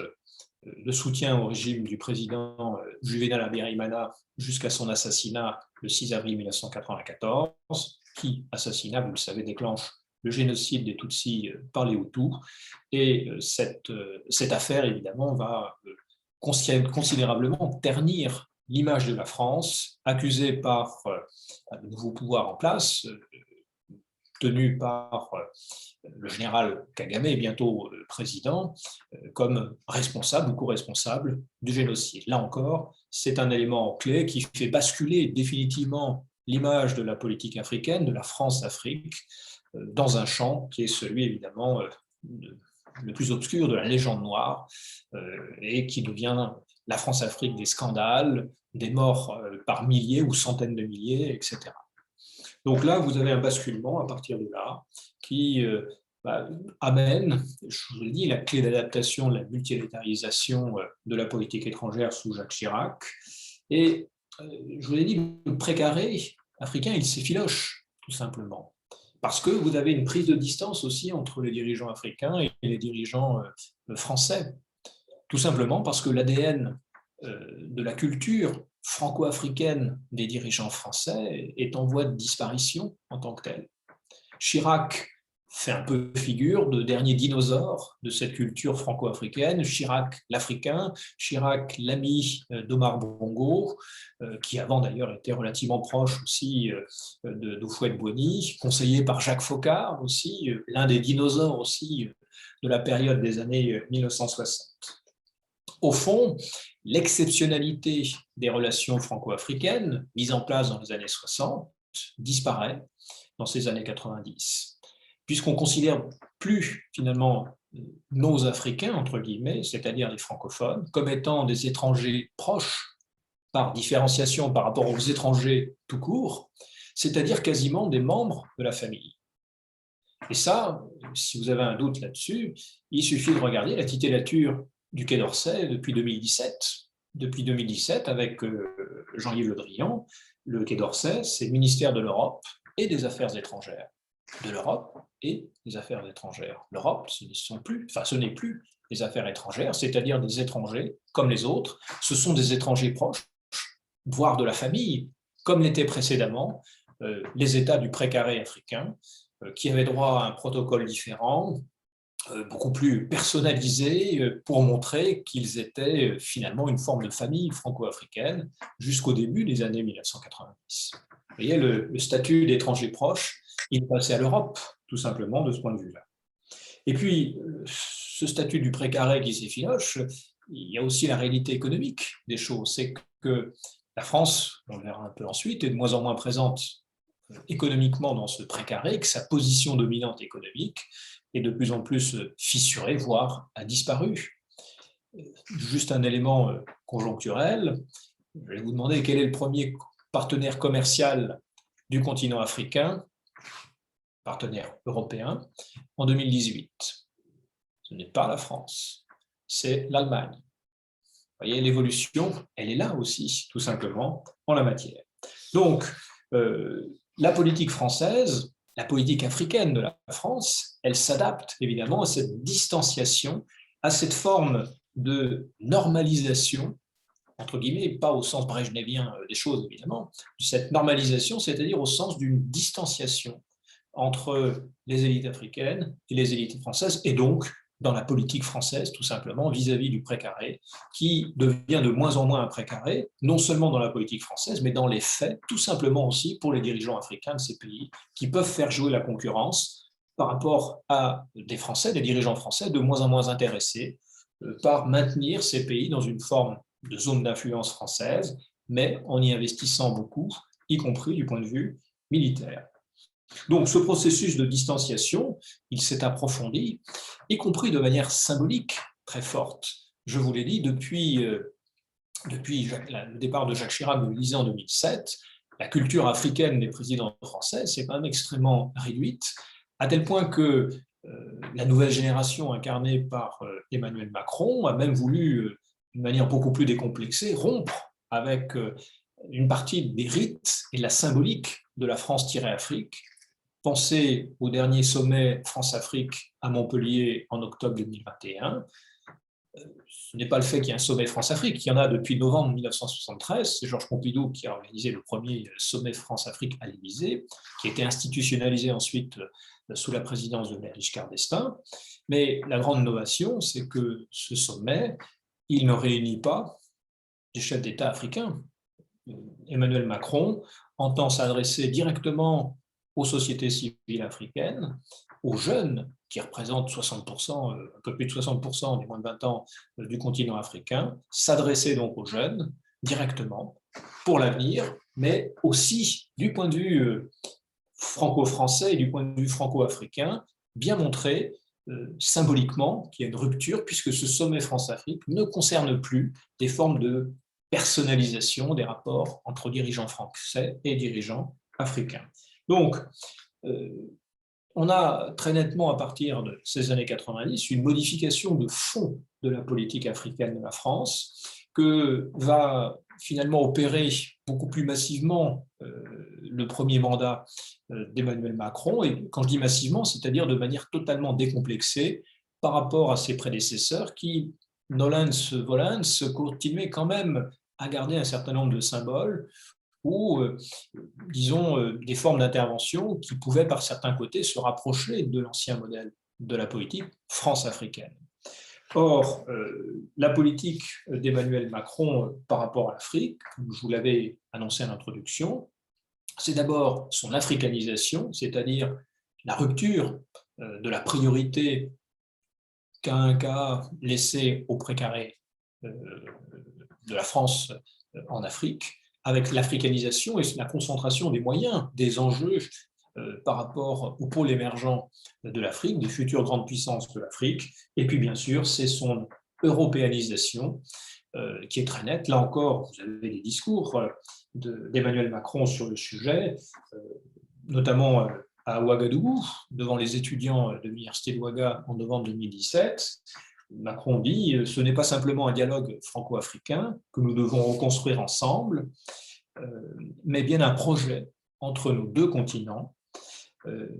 le soutien au régime du président Juvénal Habyarimana jusqu'à son assassinat le 6 avril 1994, qui, assassinat, vous le savez, déclenche le génocide des Tutsis par les Hutus. Et cette affaire, évidemment, va considérablement ternir l'image de la France, accusée par de nouveaux pouvoirs en place, tenu par le général Kagame, bientôt président, comme responsable ou co-responsable du génocide. Là encore, c'est un élément clé qui fait basculer définitivement l'image de la politique africaine, de la France-Afrique, dans un champ qui est celui, évidemment, le plus obscur de la légende noire, et qui devient la France-Afrique des scandales, des morts par milliers ou centaines de milliers, etc. Donc là, vous avez un basculement à partir de là qui amène, je vous l'ai dit, la clé d'adaptation de la multilatéralisation de la politique étrangère sous Jacques Chirac. Et je vous l'ai dit, le précaré africain, il s'effiloche. tout simplement. Parce que vous avez une prise de distance aussi entre les dirigeants africains et les dirigeants français. Tout simplement parce que l'ADN de la culture franco-africaine des dirigeants français est en voie de disparition en tant que telle. Chirac fait un peu figure de dernier dinosaure de cette culture franco-africaine. Chirac l'Africain, Chirac l'ami d'Omar Bongo, qui avant d'ailleurs était relativement proche aussi d'Houphouët-Boigny, conseillé par Jacques Foccart aussi, l'un des dinosaures aussi de la période des années 1960. Au fond, l'exceptionnalité des relations franco-africaines, mise en place dans les années 60, disparaît dans ces années 90, puisqu'on ne considère plus finalement nos Africains, entre guillemets, c'est-à-dire les francophones, comme étant des étrangers proches par différenciation par rapport aux étrangers tout court, c'est-à-dire quasiment des membres de la famille. Et ça, si vous avez un doute là-dessus, il suffit de regarder la titulature du Quai d'Orsay depuis 2017. Depuis 2017, avec Jean-Yves Le Drian, le Quai d'Orsay, c'est le ministère de l'Europe et des Affaires étrangères. De l'Europe et des Affaires étrangères. L'Europe, ce n'est plus les affaires étrangères, c'est-à-dire des étrangers comme les autres. Ce sont des étrangers proches, voire de la famille, comme l'étaient précédemment les États du précaré africain, qui avaient droit à un protocole différent, beaucoup plus personnalisé, pour montrer qu'ils étaient finalement une forme de famille franco-africaine jusqu'au début des années 1990. Vous voyez, le statut d'étranger proche, il est passé à l'Europe, tout simplement, de ce point de vue-là. Et puis, ce statut du précaré qui s'effiloche, il y a aussi la réalité économique des choses. C'est que la France, on le verra un peu ensuite, est de moins en moins présente économiquement dans ce précaré, que sa position dominante économique est de plus en plus fissurée, voire a disparu. Juste un élément conjoncturel, je vais vous demander quel est le premier partenaire commercial du continent africain, partenaire européen, en 2018. Ce n'est pas la France, c'est l'Allemagne. Vous voyez, l'évolution, elle est là aussi, tout simplement, en la matière. Donc, la politique française, la politique africaine de la France, elle s'adapte évidemment à cette distanciation, à cette forme de normalisation, entre guillemets, pas au sens brejnevien des choses évidemment, cette normalisation, c'est-à-dire au sens d'une distanciation entre les élites africaines et les élites françaises, et donc dans la politique française, tout simplement, vis-à-vis du précaré, qui devient de moins en moins un précaré, non seulement dans la politique française, mais dans les faits, tout simplement aussi pour les dirigeants africains de ces pays, qui peuvent faire jouer la concurrence par rapport à des Français, des dirigeants français, de moins en moins intéressés par maintenir ces pays dans une forme de zone d'influence française, mais en y investissant beaucoup, y compris du point de vue militaire. Donc ce processus de distanciation, il s'est approfondi, y compris de manière symbolique très forte. Je vous l'ai dit, depuis le départ de Jacques Chirac de l'Élysée en 2007, la culture africaine des présidents français s'est quand même extrêmement réduite, à tel point que la nouvelle génération incarnée par Emmanuel Macron a même voulu, d'une manière beaucoup plus décomplexée, rompre avec une partie des rites et de la symbolique de la France-Afrique. Pensez au dernier sommet France-Afrique à Montpellier en octobre 2021. Ce n'est pas le fait qu'il y ait un sommet France-Afrique, il y en a depuis novembre 1973, c'est Georges Pompidou qui a organisé le premier sommet France-Afrique à l'Élysée, qui a été institutionnalisé ensuite sous la présidence de Giscard d'Estaing. Mais la grande innovation, c'est que ce sommet, il ne réunit pas des chefs d'État africains. Emmanuel Macron entend s'adresser directement aux sociétés civiles africaines, aux jeunes, qui représentent 60%, un peu plus de 60% des moins de 20 ans du continent africain, s'adresser donc aux jeunes directement pour l'avenir, mais aussi du point de vue franco-français et du point de vue franco-africain, bien montrer symboliquement qu'il y a une rupture, puisque ce sommet France-Afrique ne concerne plus des formes de personnalisation des rapports entre dirigeants français et dirigeants africains. Donc, on a très nettement, à partir de ces années 90, une modification de fond de la politique africaine de la France, que va finalement opérer beaucoup plus massivement le premier mandat d'Emmanuel Macron. Et quand je dis massivement, c'est-à-dire de manière totalement décomplexée par rapport à ses prédécesseurs qui, nolens-volens, continuaient quand même à garder un certain nombre de symboles ou, disons, des formes d'intervention qui pouvaient, par certains côtés, se rapprocher de l'ancien modèle de la politique france-africaine. Or, la politique d'Emmanuel Macron par rapport à l'Afrique, comme je vous l'avais annoncé en introduction, c'est d'abord son africanisation, c'est-à-dire la rupture de la priorité qu'a laissée au précaré de la France en Afrique, avec l'africanisation et la concentration des moyens, des enjeux par rapport au pôle émergent de l'Afrique, des futures grandes puissances de l'Afrique. Et puis, bien sûr, c'est son européanisation qui est très nette. Là encore, vous avez des discours d'Emmanuel Macron sur le sujet, notamment à Ouagadougou, devant les étudiants de l'Université de Ouaga en novembre 2017. Macron dit « Ce n'est pas simplement un dialogue franco-africain que nous devons reconstruire ensemble, mais bien un projet entre nos deux continents,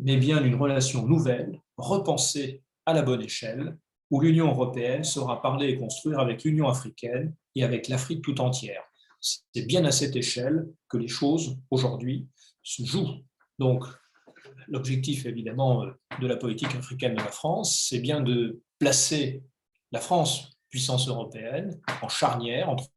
mais bien une relation nouvelle, repensée à la bonne échelle, où l'Union européenne saura parler et construire avec l'Union africaine et avec l'Afrique tout entière. C'est bien à cette échelle que les choses, aujourd'hui, se jouent. » Donc, l'objectif, évidemment, de la politique africaine de la France, c'est bien de placer la France, puissance européenne, en charnière entre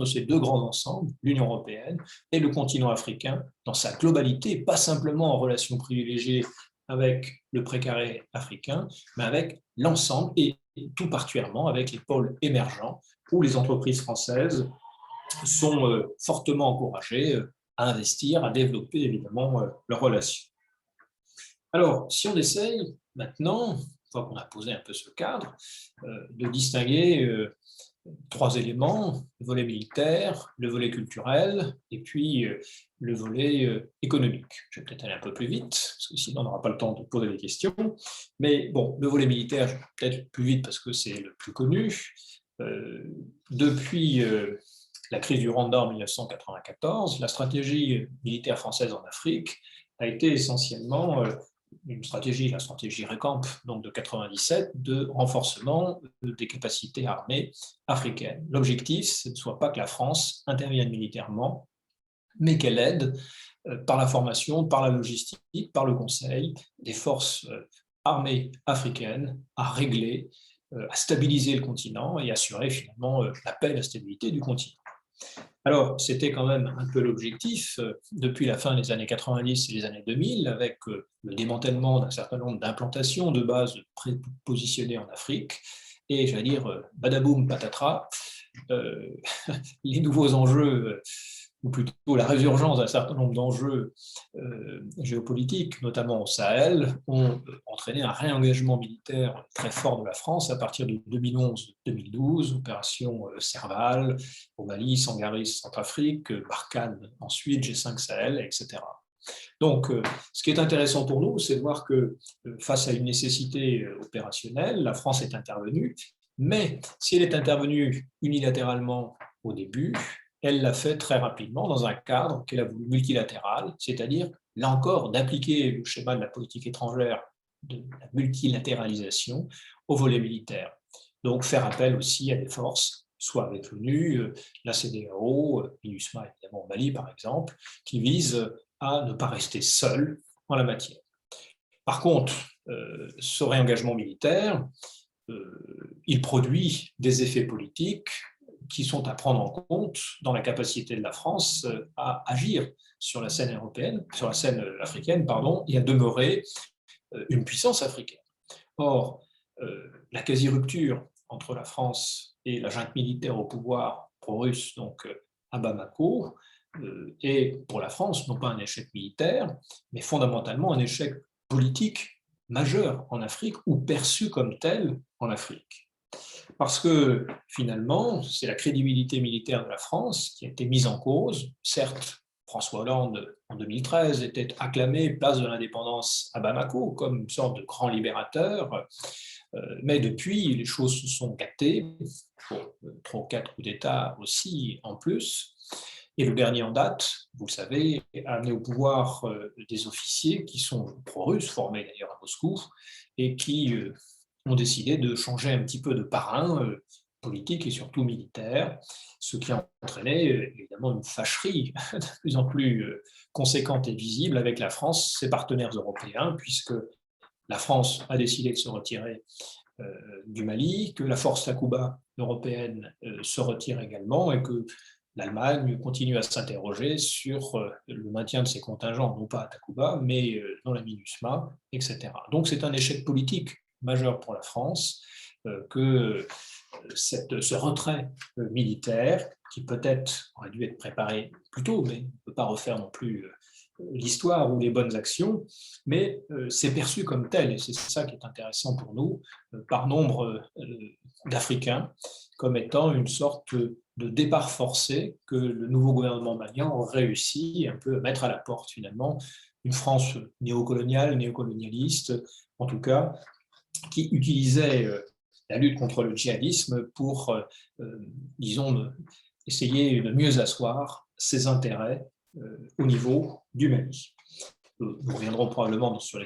ces deux grands ensembles, l'Union européenne et le continent africain, dans sa globalité, pas simplement en relation privilégiée avec le précaré africain, mais avec l'ensemble et tout particulièrement avec les pôles émergents où les entreprises françaises sont fortement encouragées à investir, à développer évidemment leurs relations. Alors, si on essaye maintenant, une fois qu'on a posé un peu ce cadre, de distinguer trois éléments, le volet militaire, le volet culturel et puis le volet économique. Je vais peut-être aller un peu plus vite, parce que sinon on n'aura pas le temps de poser des questions. Mais bon, le volet militaire, je vais peut-être plus vite parce que c'est le plus connu. Depuis la crise du Rwanda en 1994, la stratégie militaire française en Afrique a été essentiellement une stratégie, la stratégie RECAMP, donc de 97, de renforcement des capacités armées africaines. L'objectif, ce ne soit pas que la France intervienne militairement, mais qu'elle aide par la formation, par la logistique, par le conseil, des forces armées africaines à régler, à stabiliser le continent et assurer finalement la paix et la stabilité du continent. Alors, c'était quand même un peu l'objectif depuis la fin des années 90 et les années 2000, avec le démantèlement d'un certain nombre d'implantations de bases positionnées en Afrique. Et j'allais dire, badaboum, patatras, les nouveaux enjeux, ou plutôt la résurgence d'un certain nombre d'enjeux géopolitiques, notamment au Sahel, ont entraîné un réengagement militaire très fort de la France à partir de 2011-2012, opération Serval au Mali, Sangaris, Centrafrique, Barkhane ensuite, G5 Sahel, etc. Donc, ce qui est intéressant pour nous, c'est de voir que face à une nécessité opérationnelle, la France est intervenue, mais si elle est intervenue unilatéralement au début, elle l'a fait très rapidement dans un cadre qu'elle a voulu multilatéral, c'est-à-dire, là encore, d'appliquer le schéma de la politique étrangère de la multilatéralisation au volet militaire. Donc, faire appel aussi à des forces, soit avec l'ONU, la CEDEAO, MINUSMA évidemment au Mali par exemple, qui visent à ne pas rester seul en la matière. Par contre, ce réengagement militaire, il produit des effets politiques qui sont à prendre en compte dans la capacité de la France à agir sur la scène européenne, sur la scène africaine, pardon, et à demeurer une puissance africaine. Or, la quasi-rupture entre la France et la junte militaire au pouvoir pro-russe, donc à Bamako, est pour la France non pas un échec militaire, mais fondamentalement un échec politique majeur en Afrique ou perçu comme tel en Afrique. Parce que finalement, c'est la crédibilité militaire de la France qui a été mise en cause. Certes, François Hollande, en 2013, était acclamé place de l'indépendance à Bamako comme une sorte de grand libérateur, Mais depuis, les choses se sont gâtées, pour 3 ou 4 coups d'État aussi en plus. Et le dernier en date, vous le savez, a amené au pouvoir des officiers qui sont pro-russes, formés d'ailleurs à Moscou, et qui ont décidé de changer un petit peu de parrain politique et surtout militaire, ce qui a entraîné évidemment une fâcherie de plus en plus conséquente et visible avec la France, ses partenaires européens, puisque la France a décidé de se retirer du Mali, que la force Takuba européenne se retire également et que l'Allemagne continue à s'interroger sur le maintien de ses contingents, non pas à Takuba, mais dans la MINUSMA, etc. Donc c'est un échec politique majeur pour la France que ce retrait militaire, qui peut-être aurait dû être préparé plus tôt, mais on ne peut pas refaire non plus l'histoire ou les bonnes actions, mais c'est perçu comme tel, et c'est ça qui est intéressant pour nous, par nombre d'Africains, comme étant une sorte de départ forcé que le nouveau gouvernement malien réussit un peu à mettre à la porte finalement une France néocoloniale, néocolonialiste, en tout cas, qui utilisait la lutte contre le djihadisme pour, disons, essayer de mieux asseoir ses intérêts au niveau du Mali. Nous reviendrons probablement dans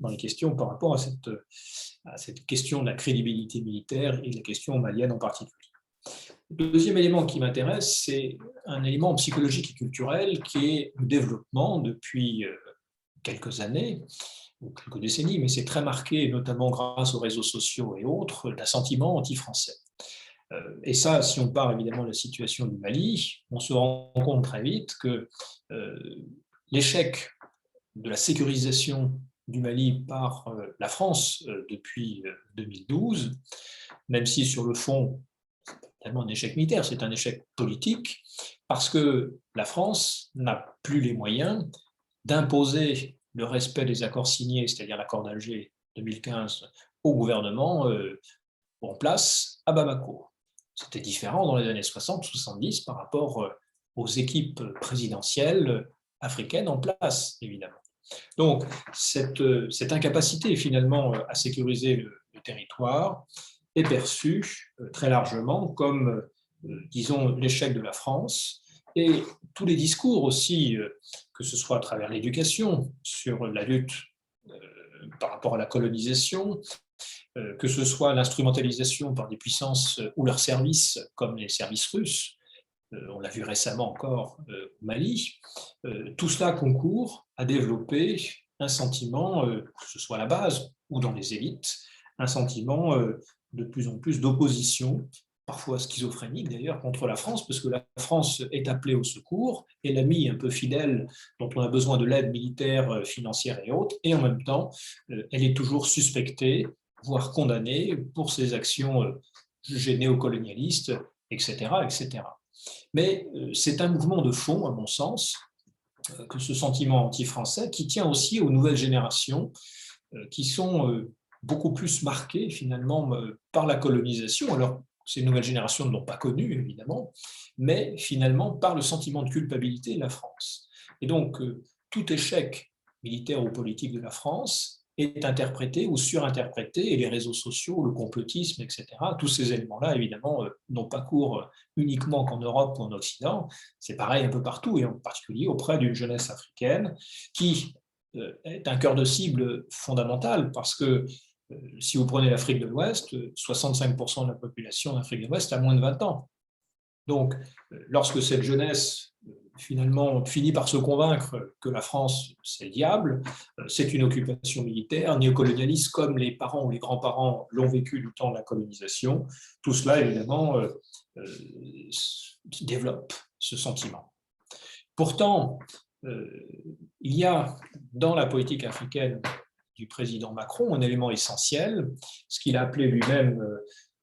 les questions par rapport à cette question de la crédibilité militaire et la question malienne en particulier. Le deuxième élément qui m'intéresse, c'est un élément psychologique et culturel qui est le développement depuis quelques années, ou quelques décennies, mais c'est très marqué, notamment grâce aux réseaux sociaux et autres, d'un sentiment anti-français. Et ça, si on parle évidemment de la situation du Mali, on se rend compte très vite que l'échec de la sécurisation du Mali par la France depuis 2012, même si sur le fond, c'est pas tellement un échec militaire, c'est un échec politique, parce que la France n'a plus les moyens d'imposer le respect des accords signés, c'est-à-dire l'accord d'Alger 2015, au gouvernement en place à Bamako. C'était différent dans les années 60-70 par rapport aux équipes présidentielles africaines en place, évidemment. Donc, cette incapacité finalement à sécuriser le territoire est perçue très largement comme, disons, l'échec de la France. Et tous les discours aussi, que ce soit à travers l'éducation, sur la lutte par rapport à la colonisation, que ce soit l'instrumentalisation par des puissances ou leurs services, comme les services russes, on l'a vu récemment encore au Mali, tout cela concourt à développer un sentiment, que ce soit à la base ou dans les élites, un sentiment de plus en plus d'opposition, parfois schizophrénique d'ailleurs, contre la France, parce que la France est appelée au secours, est l'ami un peu fidèle dont on a besoin de l'aide militaire, financière et autres, et en même temps, elle est toujours suspectée, voire condamnée pour ses actions jugées néocolonialistes, etc., etc. Mais c'est un mouvement de fond, à mon sens, que ce sentiment anti-français, qui tient aussi aux nouvelles générations, qui sont beaucoup plus marquées finalement par la colonisation. Alors, ces nouvelles générations ne l'ont pas connu, évidemment, mais finalement par le sentiment de culpabilité de la France. Et donc, tout échec militaire ou politique de la France est interprété ou surinterprété, et les réseaux sociaux, le complotisme, etc., tous ces éléments-là, évidemment, n'ont pas cours uniquement qu'en Europe ou en Occident, c'est pareil un peu partout, et en particulier auprès d'une jeunesse africaine qui est un cœur de cible fondamental, parce que si vous prenez l'Afrique de l'Ouest, 65% de la population d'Afrique de l'Ouest a moins de 20 ans. Donc, lorsque cette jeunesse finalement finit par se convaincre que la France, c'est le diable, c'est une occupation militaire, néocolonialiste, comme les parents ou les grands-parents l'ont vécu du temps de la colonisation, tout cela, évidemment, développe ce sentiment. Pourtant, il y a dans la politique africaine du président Macron un élément essentiel, ce qu'il a appelé lui-même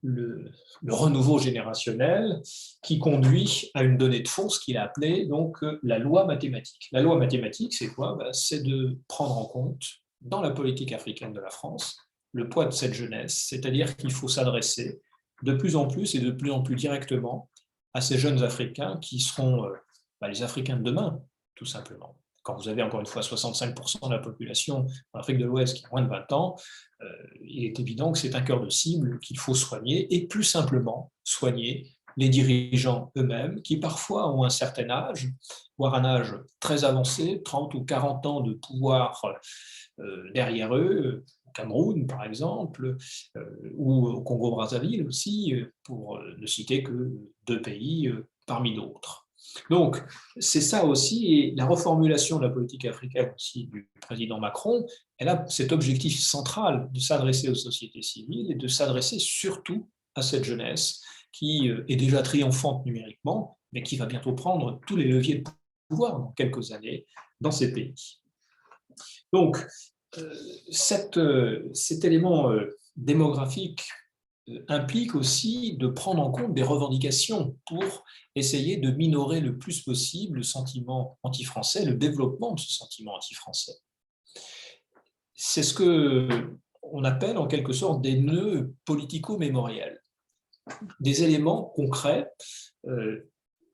le renouveau générationnel, qui conduit à une donnée de fond, ce qu'il a appelé donc la loi mathématique. La loi mathématique, c'est quoi? C'est de prendre en compte, dans la politique africaine de la France, le poids de cette jeunesse, c'est-à-dire qu'il faut s'adresser de plus en plus et de plus en plus directement à ces jeunes Africains qui seront les Africains de demain, tout simplement. quand vous avez encore une fois 65% de la population en Afrique de l'Ouest qui a moins de 20 ans, il est évident que c'est un cœur de cible qu'il faut soigner et plus simplement soigner les dirigeants eux-mêmes qui parfois ont un certain âge, voire un âge très avancé, 30 ou 40 ans de pouvoir derrière eux, au Cameroun par exemple, ou au Congo-Brazzaville aussi, pour ne citer que deux pays parmi d'autres. Donc, c'est ça aussi, et la reformulation de la politique africaine aussi du président Macron, elle a cet objectif central de s'adresser aux sociétés civiles et de s'adresser surtout à cette jeunesse qui est déjà triomphante numériquement, mais qui va bientôt prendre tous les leviers de pouvoir dans quelques années dans ces pays. Donc, cet élément démographique implique aussi de prendre en compte des revendications pour essayer de minorer le plus possible le sentiment anti-français, le développement de ce sentiment anti-français. C'est ce qu'on appelle en quelque sorte des nœuds politico-mémoriels, des éléments concrets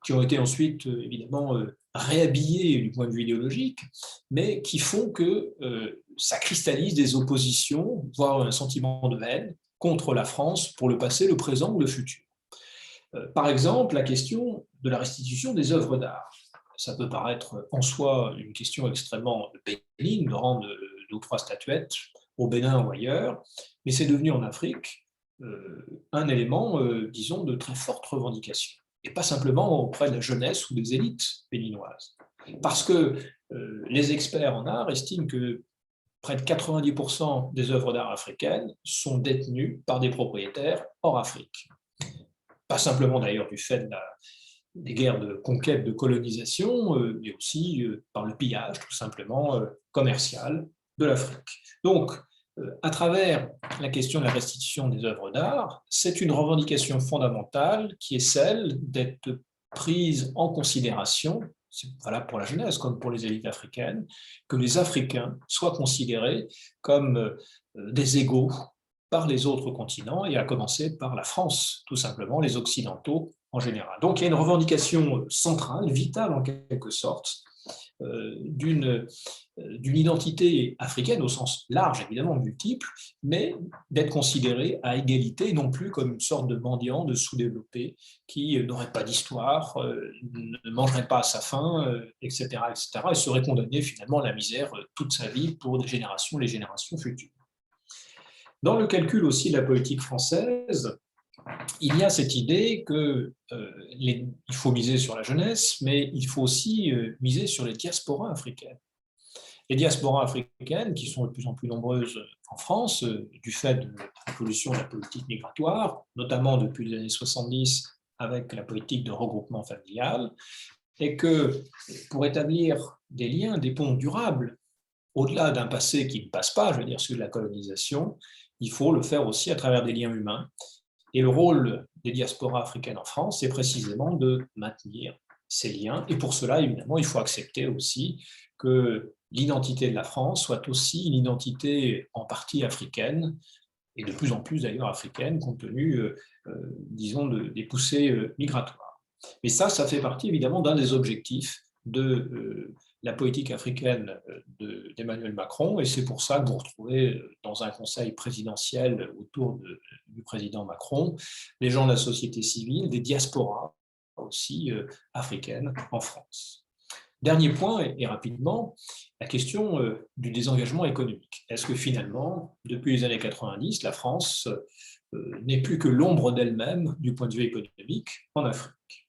qui ont été ensuite évidemment réhabillés du point de vue idéologique, mais qui font que ça cristallise des oppositions, voire un sentiment de haine contre la France pour le passé, le présent ou le futur. Par exemple, la question de la restitution des œuvres d'art. Ça peut paraître en soi une question extrêmement bénigne de rendre deux ou trois statuettes au Bénin ou ailleurs, mais c'est devenu en Afrique un élément, disons, de très forte revendication. Et pas simplement auprès de la jeunesse ou des élites béninoises. Parce que les experts en art estiment que près de 90% des œuvres d'art africaines sont détenues par des propriétaires hors Afrique. Pas simplement d'ailleurs du fait des guerres de conquête, de colonisation, mais aussi par le pillage tout simplement commercial de l'Afrique. Donc, à travers la question de la restitution des œuvres d'art, c'est une revendication fondamentale qui est celle d'être prise en considération, c'est valable pour la jeunesse comme pour les élites africaines, que les Africains soient considérés comme des égaux par les autres continents, et à commencer par la France, tout simplement, les Occidentaux en général. Donc il y a une revendication centrale, vitale en quelque sorte, d'une identité africaine au sens large, évidemment multiple, mais d'être considéré à égalité, non plus comme une sorte de mendiant, de sous-développé, qui n'aurait pas d'histoire, ne mangerait pas à sa faim, etc., etc., et serait condamné finalement à la misère toute sa vie pour les générations futures. Dans le calcul aussi de la politique française, il y a cette idée qu'il faut miser sur la jeunesse, mais il faut aussi miser sur les diasporas africaines. Les diasporas africaines, qui sont de plus en plus nombreuses en France, du fait de l'évolution de la politique migratoire, notamment depuis les années 70 avec la politique de regroupement familial, et que pour établir des liens, des ponts durables, au-delà d'un passé qui ne passe pas, je veux dire celui de la colonisation, il faut le faire aussi à travers des liens humains. Et le rôle des diasporas africaines en France, c'est précisément de maintenir ces liens. Et pour cela, évidemment, il faut accepter aussi que l'identité de la France soit aussi une identité en partie africaine, et de plus en plus d'ailleurs africaine, compte tenu, disons, des poussées migratoires. Mais ça fait partie évidemment d'un des objectifs de la politique africaine d'Emmanuel Macron, et c'est pour ça que vous retrouvez dans un conseil présidentiel autour du président Macron les gens de la société civile, des diasporas aussi africaines en France. Dernier point, et rapidement, la question du désengagement économique. Est-ce que finalement, depuis les années 90, la France n'est plus que l'ombre d'elle-même du point de vue économique en Afrique?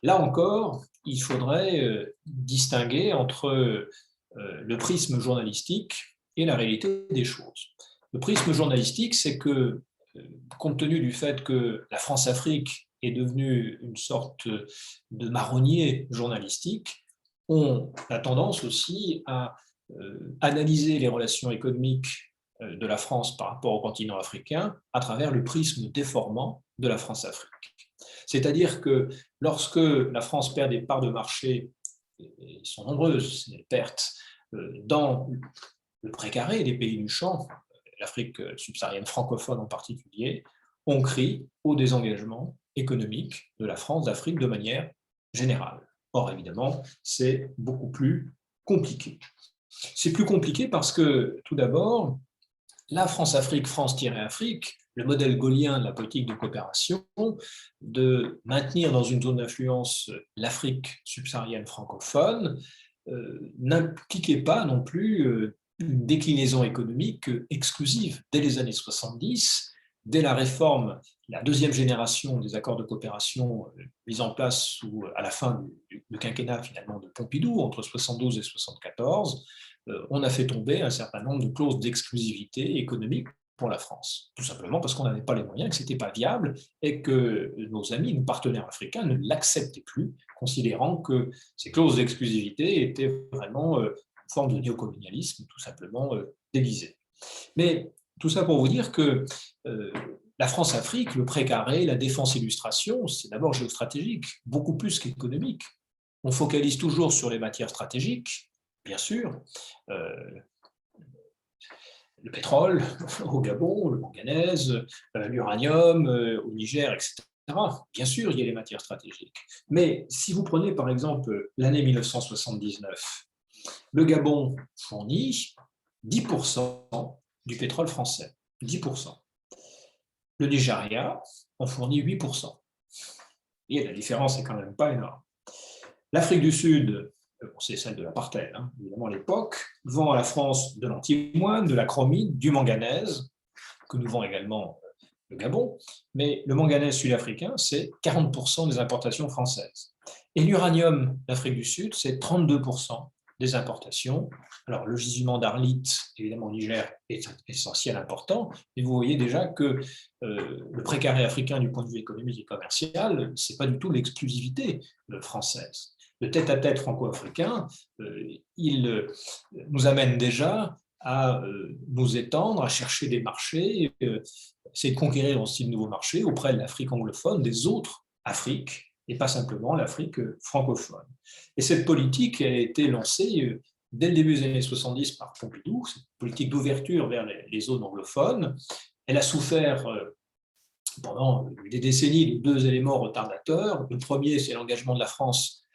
Là encore, il faudrait distinguer entre le prisme journalistique et la réalité des choses. Le prisme journalistique, c'est que, compte tenu du fait que la France-Afrique est devenue une sorte de marronnier journalistique, on a tendance aussi à analyser les relations économiques de la France par rapport au continent africain à travers le prisme déformant de la France-Afrique. C'est-à-dire que lorsque la France perd des parts de marché, et sont nombreuses les pertes, dans le précaré des pays du champ, l'Afrique subsaharienne francophone en particulier, on crie au désengagement économique de la France d'Afrique de manière générale. Or, évidemment, c'est beaucoup plus compliqué. C'est plus compliqué parce que, tout d'abord, la France-Afrique, France-Afrique, le modèle gaullien de la politique de coopération, de maintenir dans une zone d'influence l'Afrique subsaharienne francophone, n'impliquait pas non plus une déclinaison économique exclusive. Dès les années 70, dès la réforme, la deuxième génération des accords de coopération mis en place à la fin du quinquennat finalement de Pompidou, entre 72 et 74, on a fait tomber un certain nombre de clauses d'exclusivité économique pour la France, tout simplement parce qu'on n'avait pas les moyens, que ce n'était pas viable et que nos amis, nos partenaires africains ne l'acceptaient plus, considérant que ces clauses d'exclusivité étaient vraiment une forme de néocolonialisme tout simplement déguisé. Mais tout ça pour vous dire que la France-Afrique, le précaré, la défense illustration, c'est d'abord géostratégique, beaucoup plus qu'économique. On focalise toujours sur les matières stratégiques, bien sûr, le pétrole au Gabon, le manganèse, l'uranium au Niger, etc. Bien sûr, il y a les matières stratégiques. Mais si vous prenez par exemple l'année 1979, le Gabon fournit 10% du pétrole français. 10%. Le Nigeria en fournit 8%. Et la différence n'est quand même pas énorme. L'Afrique du Sud, c'est celle de l'apartheid, évidemment à l'époque, vend à la France de l'antimoine, de la chromite, du manganèse, que nous vend également le Gabon, mais le manganèse sud-africain, c'est 40% des importations françaises. Et l'uranium d'Afrique du Sud, c'est 32% des importations. Alors, le gisement d'Arlit, évidemment, au Niger, est essentiel, important, et vous voyez déjà que le précaré africain, du point de vue économique et commercial, ce n'est pas du tout l'exclusivité française. Le tête-à-tête franco-africain, il nous amène déjà à nous étendre, à chercher des marchés, essayer de conquérir aussi de nouveaux marchés auprès de l'Afrique anglophone, des autres Afriques, et pas simplement l'Afrique francophone. Et cette politique a été lancée dès le début des années 70 par Pompidou, cette politique d'ouverture vers les zones anglophones. Elle a souffert pendant des décennies de deux éléments retardateurs. Le premier, c'est l'engagement de la France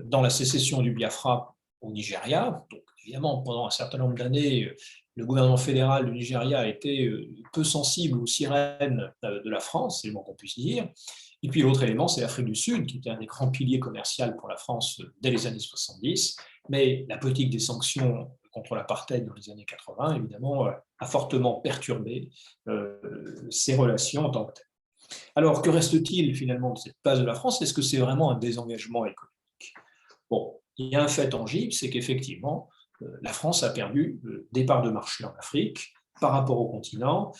dans la sécession du Biafra au Nigeria. Donc, évidemment, pendant un certain nombre d'années, le gouvernement fédéral du Nigeria a été peu sensible aux sirènes de la France, c'est le moins qu'on puisse dire. Et puis l'autre élément, c'est l'Afrique du Sud, qui était un des grands piliers commerciaux pour la France dès les années 70. Mais la politique des sanctions contre l'apartheid dans les années 80, évidemment, a fortement perturbé ces relations en tant que telles. Alors, que reste-t-il finalement de cette place de la France? Est-ce que c'est vraiment un désengagement économique? Bon, il y a un fait tangible, c'est qu'effectivement, la France a perdu des parts de marché en Afrique par rapport au continent.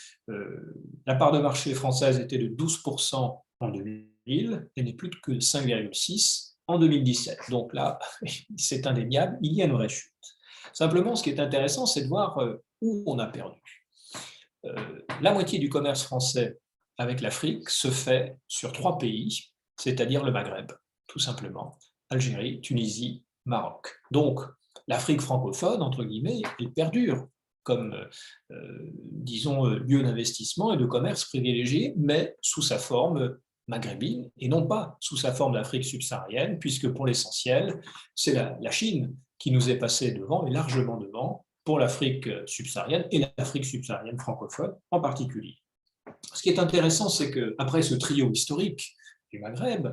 La part de marché française était de 12% en 2000, elle n'est plus que 5,6% en 2017. Donc là, c'est indéniable, il y a une vraie chute. Simplement, ce qui est intéressant, c'est de voir où on a perdu. La moitié du commerce français avec l'Afrique se fait sur 3 pays, c'est-à-dire le Maghreb, tout simplement. Algérie, Tunisie, Maroc. Donc, l'Afrique francophone, entre guillemets, elle perdure comme, disons, lieu d'investissement et de commerce privilégié, mais sous sa forme maghrébine et non pas sous sa forme d'Afrique subsaharienne, puisque pour l'essentiel, c'est la Chine qui nous est passée devant, et largement devant, pour l'Afrique subsaharienne et l'Afrique subsaharienne francophone en particulier. Ce qui est intéressant, c'est qu'après ce trio historique du Maghreb,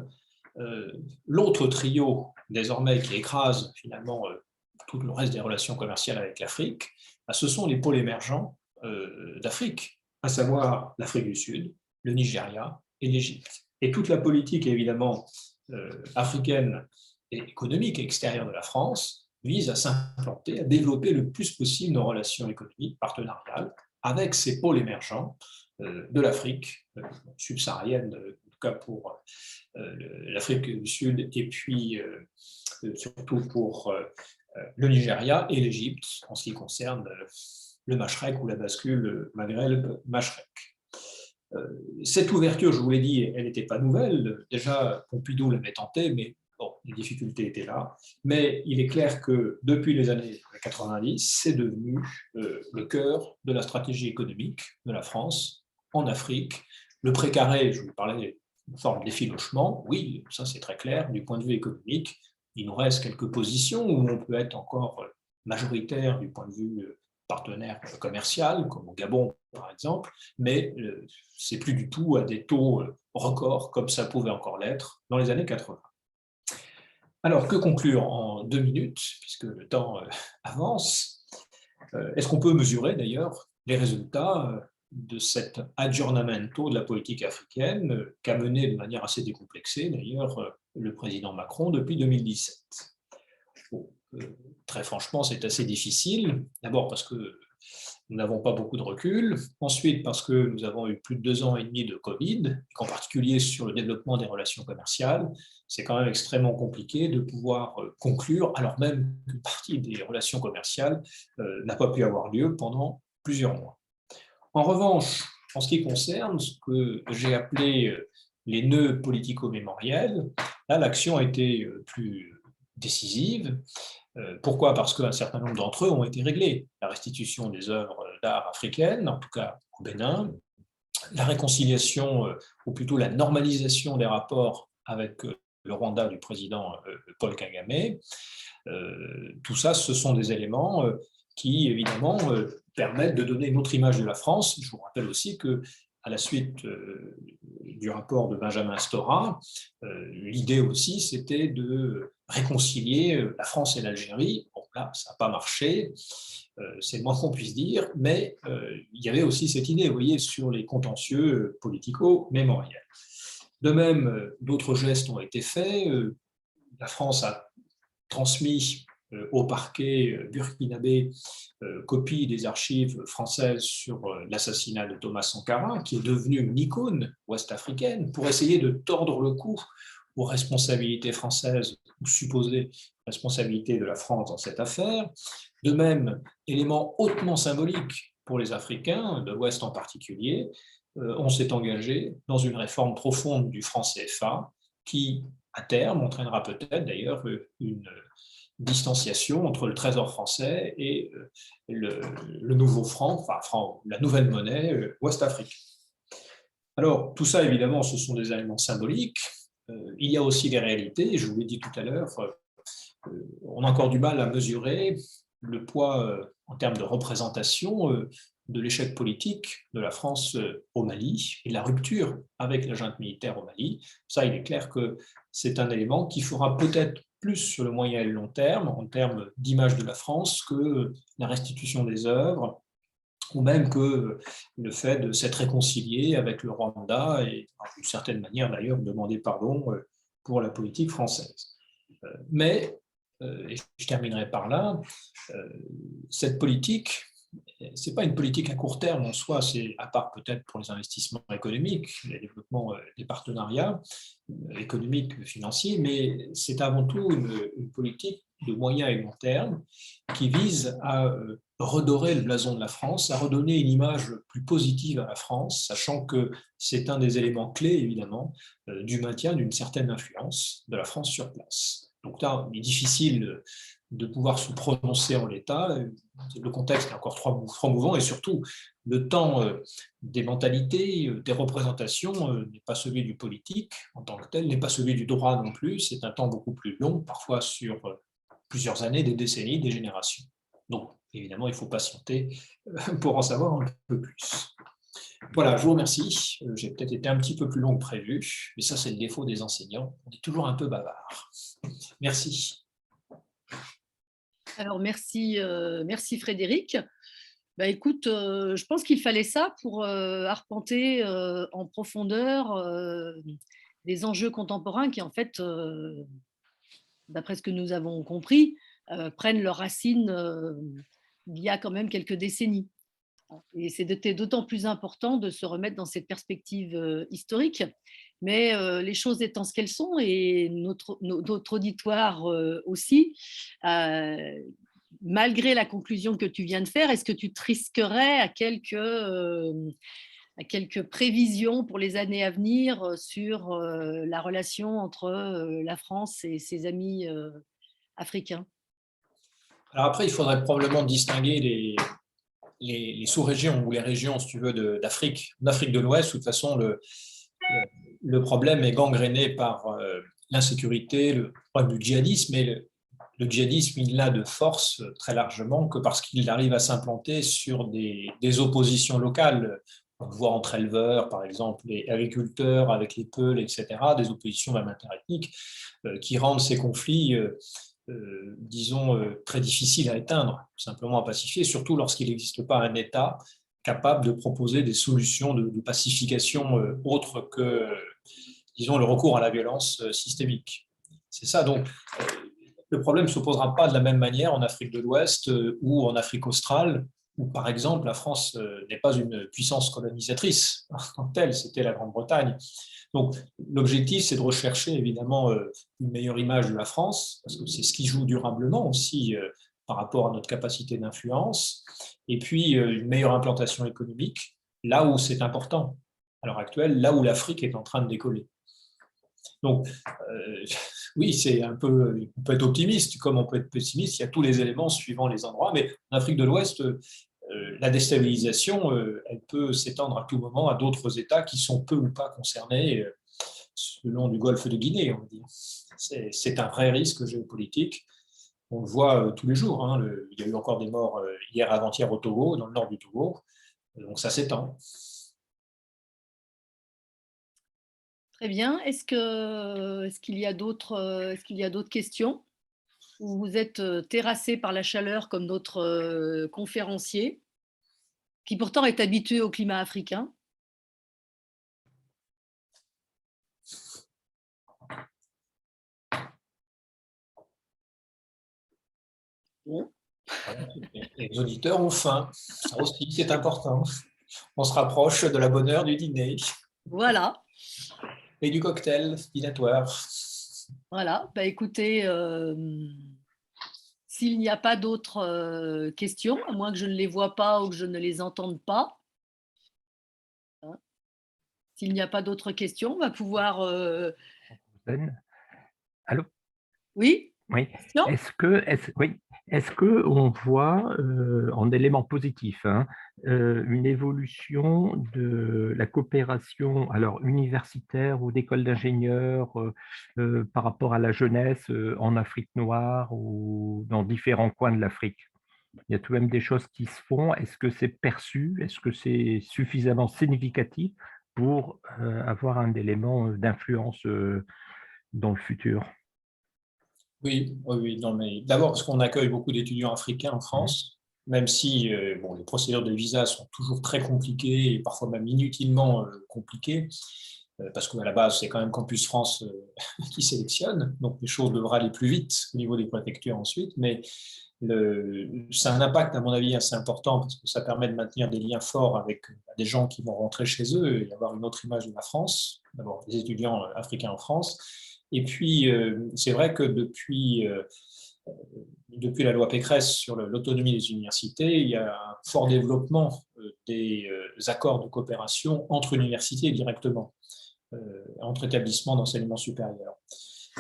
l'autre trio, désormais, qui écrase finalement tout le reste des relations commerciales avec l'Afrique, ce sont les pôles émergents d'Afrique, à savoir l'Afrique du Sud, le Nigeria et l'Égypte. Et toute la politique, évidemment, africaine et économique et extérieure de la France vise à s'implanter, à développer le plus possible nos relations économiques partenariales avec ces pôles émergents de l'Afrique subsaharienne, en tout cas pour l'Afrique du Sud, et puis surtout pour le Nigeria et l'Égypte, en ce qui concerne le Mashrek ou la bascule Maghreb-Mashrek. Cette ouverture, je vous l'ai dit, elle n'était pas nouvelle. Déjà, Pompidou l'avait tentée, mais bon, les difficultés étaient là. Mais il est clair que depuis les années 90, c'est devenu le cœur de la stratégie économique de la France en Afrique. Le précaré, je vous parlais d'une forme d'effilochement, oui, ça c'est très clair du point de vue économique. il nous reste quelques positions où on peut être encore majoritaire du point de vue partenaire commercial, comme au Gabon par exemple, mais c'est plus du tout à des taux records comme ça pouvait encore l'être dans les années 80. Alors, que conclure en 2 minutes, puisque le temps avance? Est-ce qu'on peut mesurer d'ailleurs les résultats de cet aggiornamento de la politique africaine qu'a mené de manière assez décomplexée d'ailleurs le président Macron depuis 2017? Bon, très franchement, c'est assez difficile. D'abord parce que nous n'avons pas beaucoup de recul. Ensuite, parce que nous avons eu plus de 2 ans et demi de Covid, en particulier sur le développement des relations commerciales. C'est quand même extrêmement compliqué de pouvoir conclure, alors même qu'une partie des relations commerciales n'a pas pu avoir lieu pendant plusieurs mois. En revanche, en ce qui concerne ce que j'ai appelé les nœuds politico-mémoriels, là, l'action a été plus décisive. Pourquoi? Parce qu'un certain nombre d'entre eux ont été réglés. La restitution des œuvres d'art africaines, en tout cas au Bénin, la réconciliation, ou plutôt la normalisation des rapports avec le Rwanda du président Paul Kagame. Tout ça, ce sont des éléments qui, évidemment, permettent de donner une autre image de la France. Je vous rappelle aussi que, à la suite du rapport de Benjamin Stora, l'idée aussi, c'était de réconcilier la France et l'Algérie. Bon, là, ça n'a pas marché, c'est le moins qu'on puisse dire, mais il y avait aussi cette idée, vous voyez, sur les contentieux politico-mémoriels. De même, d'autres gestes ont été faits. La France a transmis au parquet burkinabé copie des archives françaises sur l'assassinat de Thomas Sankara, qui est devenu une icône ouest-africaine, pour essayer de tordre le cou aux responsabilités françaises ou supposées responsabilités de la France dans cette affaire. De même, élément hautement symbolique pour les Africains, de l'Ouest en particulier, on s'est engagé dans une réforme profonde du franc CFA qui, à terme, entraînera peut-être d'ailleurs une distanciation entre le trésor français et le nouveau franc, enfin la nouvelle monnaie ouest-africaine. Alors, tout ça, évidemment, ce sont des éléments symboliques. Il y a aussi des réalités, je vous l'ai dit tout à l'heure, on a encore du mal à mesurer le poids en termes de représentation de l'échec politique de la France au Mali et de la rupture avec la junte militaire au Mali. Ça, il est clair que c'est un élément qui fera peut-être plus sur le moyen et le long terme, en termes d'image de la France, que la restitution des œuvres, ou même que le fait de s'être réconcilié avec le Rwanda et, d'une certaine manière d'ailleurs, demander pardon pour la politique française. Mais, et je terminerai par là, cette politique, ce n'est pas une politique à court terme en soi, c'est à part peut-être pour les investissements économiques, le développement des partenariats économiques, financiers, mais c'est avant tout une politique de moyen et long terme qui vise à redorer le blason de la France, à redonner une image plus positive à la France, sachant que c'est un des éléments clés, évidemment, du maintien d'une certaine influence de la France sur place. Donc là, il est difficile de pouvoir se prononcer en l'état. Le contexte est encore trop mouvant et surtout, le temps des mentalités, des représentations n'est pas celui du politique en tant que tel, n'est pas celui du droit non plus. C'est un temps beaucoup plus long, parfois sur plusieurs années, des décennies, des générations. Donc, évidemment, il faut patienter pour en savoir un peu plus. Voilà, je vous remercie. J'ai peut-être été un petit peu plus long que prévu, mais ça, c'est le défaut des enseignants. On est toujours un peu bavard. Merci. Alors, merci, merci Frédéric. Bah, écoute, je pense qu'il fallait ça pour arpenter en profondeur des enjeux contemporains qui, en fait, d'après ce que nous avons compris, prennent leurs racines il y a quand même quelques décennies. Et c'était d'autant plus important de se remettre dans cette perspective historique. Mais les choses étant ce qu'elles sont, et notre auditoire aussi, malgré la conclusion que tu viens de faire, est-ce que tu te risquerais à quelques prévisions pour les années à venir sur la relation entre la France et ses amis africains? Alors après, il faudrait probablement distinguer les sous-régions ou les régions, si tu veux, d'Afrique de l'Ouest. De toute façon, le problème est gangréné par l'insécurité, le problème du djihadisme, et le djihadisme, il n'a de force très largement que parce qu'il arrive à s'implanter sur des oppositions locales. On le voit entre éleveurs, par exemple, les agriculteurs avec les Peuls, etc., des oppositions même interethniques qui rendent ces conflits, disons, très difficiles à éteindre, simplement à pacifier, surtout lorsqu'il n'existe pas un État capable de proposer des solutions de pacification autres que, disons, le recours à la violence systémique. C'est ça, donc, le problème ne se posera pas de la même manière en Afrique de l'Ouest ou en Afrique australe, où, par exemple, la France n'est pas une puissance colonisatrice en tant que telle, c'était la Grande-Bretagne. Donc, l'objectif, c'est de rechercher, évidemment, une meilleure image de la France, parce que c'est ce qui joue durablement aussi par rapport à notre capacité d'influence, et puis une meilleure implantation économique, là où c'est important, à l'heure actuelle, là où l'Afrique est en train de décoller. Donc, oui, c'est un peu, on peut être optimiste comme on peut être pessimiste, il y a tous les éléments suivant les endroits, mais en Afrique de l'Ouest, la déstabilisation, elle peut s'étendre à tout moment à d'autres États qui sont peu ou pas concernés, selon du golfe de Guinée, on va dire. C'est un vrai risque géopolitique. On le voit tous les jours. Hein, il y a eu encore des morts hier avant-hier au Togo, dans le nord du Togo. Donc ça s'étend. Très bien. Est-ce qu'il y a d'autres questions? Ou vous êtes terrassé par la chaleur comme notre conférencier, qui pourtant est habitué au climat africain? Bon. Les auditeurs ont faim. Ça aussi, c'est important. On se rapproche de la bonne heure du dîner. Voilà. Et du cocktail dînatoire. Voilà. Bah, écoutez, s'il n'y a pas d'autres questions, à moins que je ne les vois pas ou que je ne les entende pas, hein, s'il n'y a pas d'autres questions, on va pouvoir. Allô? Oui? Oui. Non. Est-ce que on voit, en élément positif, hein, une évolution de la coopération, alors universitaire ou d'école d'ingénieurs, par rapport à la jeunesse, en Afrique noire ou dans différents coins de l'Afrique? Il y a tout de même des choses qui se font. Est-ce que c'est perçu? Est-ce que c'est suffisamment significatif pour, avoir un élément, d'influence, dans le futur? Oui, oui, oui. Non, mais d'abord parce qu'on accueille beaucoup d'étudiants africains en Mmh. France, même si bon, les procédures de visa sont toujours très compliquées et parfois même inutilement compliquées, parce qu'à la base, c'est quand même Campus France qui sélectionne, donc les choses devraient aller plus vite au niveau des préfectures ensuite, mais ça a un impact, à mon avis, assez important parce que ça permet de maintenir des liens forts avec des gens qui vont rentrer chez eux et avoir une autre image de la France, d'abord des étudiants africains en France. Et puis, c'est vrai que depuis la loi Pécresse sur l'autonomie des universités, il y a un fort développement des accords de coopération entre universités directement, entre établissements d'enseignement supérieur.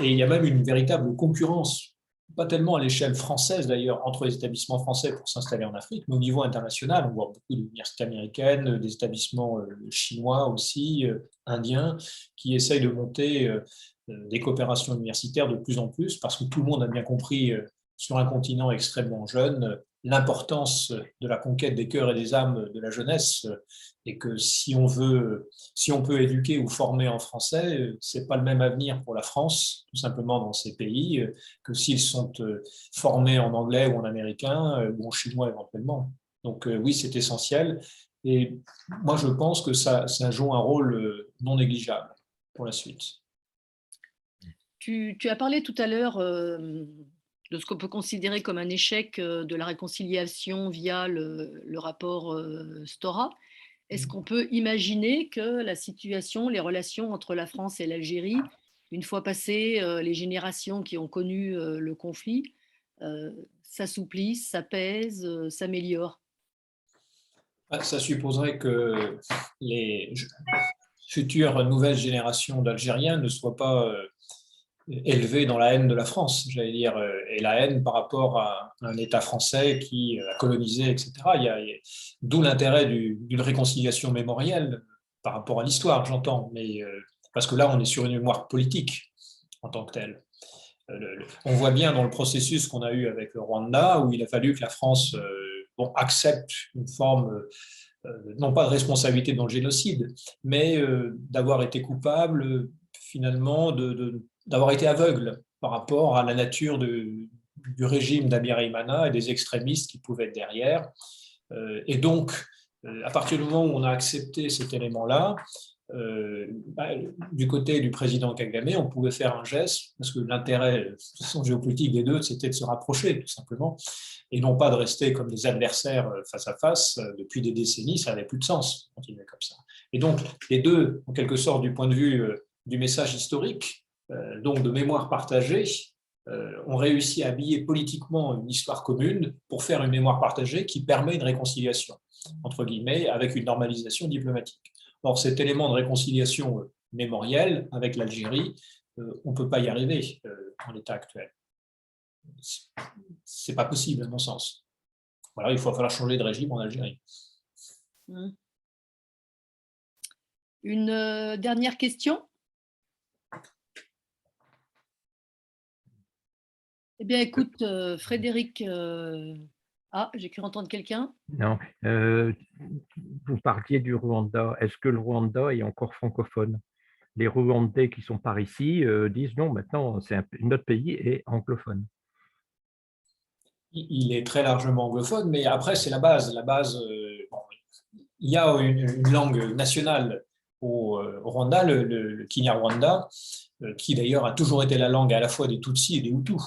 Et il y a même une véritable concurrence, pas tellement à l'échelle française d'ailleurs, entre les établissements français pour s'installer en Afrique, mais au niveau international, on voit beaucoup d'universités américaines, des établissements chinois aussi, indiens, qui essayent de monter des coopérations universitaires de plus en plus, parce que tout le monde a bien compris sur un continent extrêmement jeune l'importance de la conquête des cœurs et des âmes de la jeunesse, et que si on peut éduquer ou former en français, c'est pas le même avenir pour la France, tout simplement dans ces pays, que s'ils sont formés en anglais ou en américain ou en chinois éventuellement. Donc oui, c'est essentiel. Et moi, je pense que ça joue un rôle non négligeable pour la suite. Tu as parlé tout à l'heure de ce qu'on peut considérer comme un échec de la réconciliation via le rapport Stora. Est-ce qu'on peut imaginer que la situation, les relations entre la France et l'Algérie, une fois passées les générations qui ont connu le conflit, s'assouplissent, s'apaisent, s'améliorent? Ça supposerait que les futures nouvelles générations d'Algériens ne soient pas élevées dans la haine de la France, j'allais dire, et la haine par rapport à un État français qui a colonisé, etc. D'où l'intérêt d'une réconciliation mémorielle par rapport à l'histoire, j'entends, mais parce que là, on est sur une mémoire politique. en tant que tel. On voit bien dans le processus qu'on a eu avec le Rwanda, où il a fallu que la France accepte une forme, non pas de responsabilité dans le génocide, mais d'avoir été coupable, finalement, d'avoir été aveugle par rapport à la nature du régime d'Abiyarimana et des extrémistes qui pouvaient être derrière. Et donc, à partir du moment où on a accepté cet élément-là, du côté du président Kagame, on pouvait faire un geste, parce que l'intérêt de façon géopolitique des deux, c'était de se rapprocher, tout simplement, et non pas de rester comme des adversaires face à face. Depuis des décennies, ça n'avait plus de sens de continuer comme ça. Et donc, les deux, en quelque sorte, du point de vue du message historique, donc de mémoire partagée, ont réussi à habiller politiquement une histoire commune pour faire une mémoire partagée qui permet une réconciliation, entre guillemets, avec une normalisation diplomatique. Or, cet élément de réconciliation mémorielle avec l'Algérie, on ne peut pas y arriver en l'état actuel. Ce n'est pas possible, à mon sens. Voilà, il va falloir changer de régime en Algérie. Une dernière question? Eh bien, écoute, Frédéric, j'ai cru entendre quelqu'un. Non, vous parliez du Rwanda. Est-ce que le Rwanda est encore francophone? Les Rwandais qui sont par ici disent non, maintenant, notre pays est anglophone. Il est très largement anglophone, mais après, c'est la base. Il y a une langue nationale au Rwanda, le Kinyarwanda, qui d'ailleurs a toujours été la langue à la fois des Tutsis et des Hutus.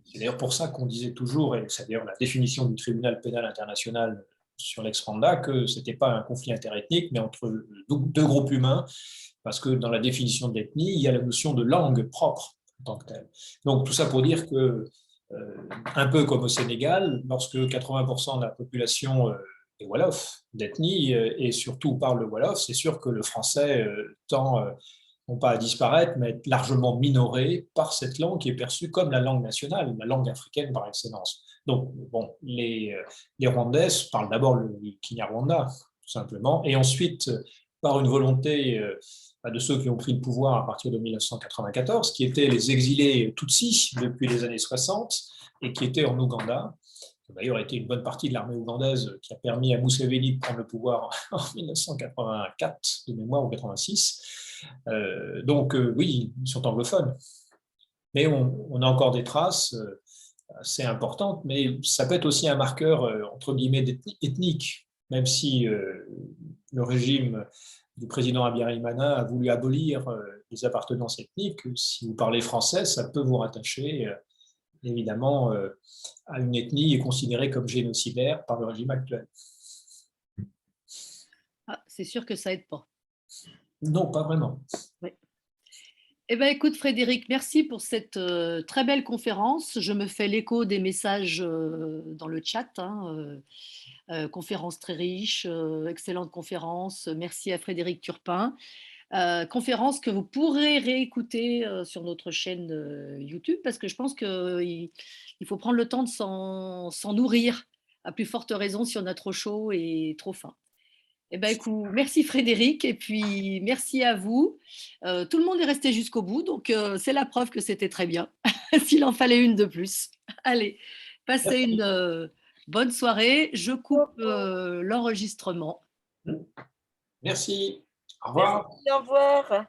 C'est d'ailleurs pour ça qu'on disait toujours, et c'est d'ailleurs la définition du tribunal pénal international sur l'ex-Rwanda, que ce n'était pas un conflit interethnique, mais entre deux groupes humains, parce que dans la définition de l'ethnie, il y a la notion de langue propre en tant que telle. Donc tout ça pour dire que, un peu comme au Sénégal, lorsque 80% de la population est Wolof d'ethnie et surtout parle le Wolof, c'est sûr que le français tend non pas à disparaître, mais à être largement minoré par cette langue qui est perçue comme la langue nationale, la langue africaine par excellence. Donc, bon, les Rwandais parlent d'abord le Kinyarwanda, tout simplement, et ensuite, par une volonté de ceux qui ont pris le pouvoir à partir de 1994, qui étaient les exilés Tutsis depuis les années 60 et qui étaient en Ouganda. D'ailleurs, a été une bonne partie de l'armée ougandaise qui a permis à Museveni de prendre le pouvoir en 1984, de mémoire, ou 86. Donc, oui, ils sont anglophones. Mais on a encore des traces assez importantes, mais ça peut être aussi un marqueur, entre guillemets, ethnique, même si le régime du président Abiyarimana a voulu abolir les appartenances ethniques. Si vous parlez français, ça peut vous rattacher évidemment à une ethnie et considérée comme génocidaire par le régime actuel. C'est sûr que ça aide pas. Non, pas vraiment. Oui. Eh bien, écoute, Frédéric, merci pour cette très belle conférence. Je me fais l'écho des messages dans le chat. Conférence très riche, excellente conférence. Merci à Frédéric Turpin. Conférence que vous pourrez réécouter sur notre chaîne YouTube, parce que je pense qu'il faut prendre le temps de s'en nourrir, à plus forte raison si on a trop chaud et trop faim. Eh ben, écoute, merci Frédéric, et puis merci à vous. Tout le monde est resté jusqu'au bout, donc c'est la preuve que c'était très bien, s'il en fallait une de plus. Allez, passez une bonne soirée. Je coupe l'enregistrement. Merci. Au revoir. Merci, au revoir.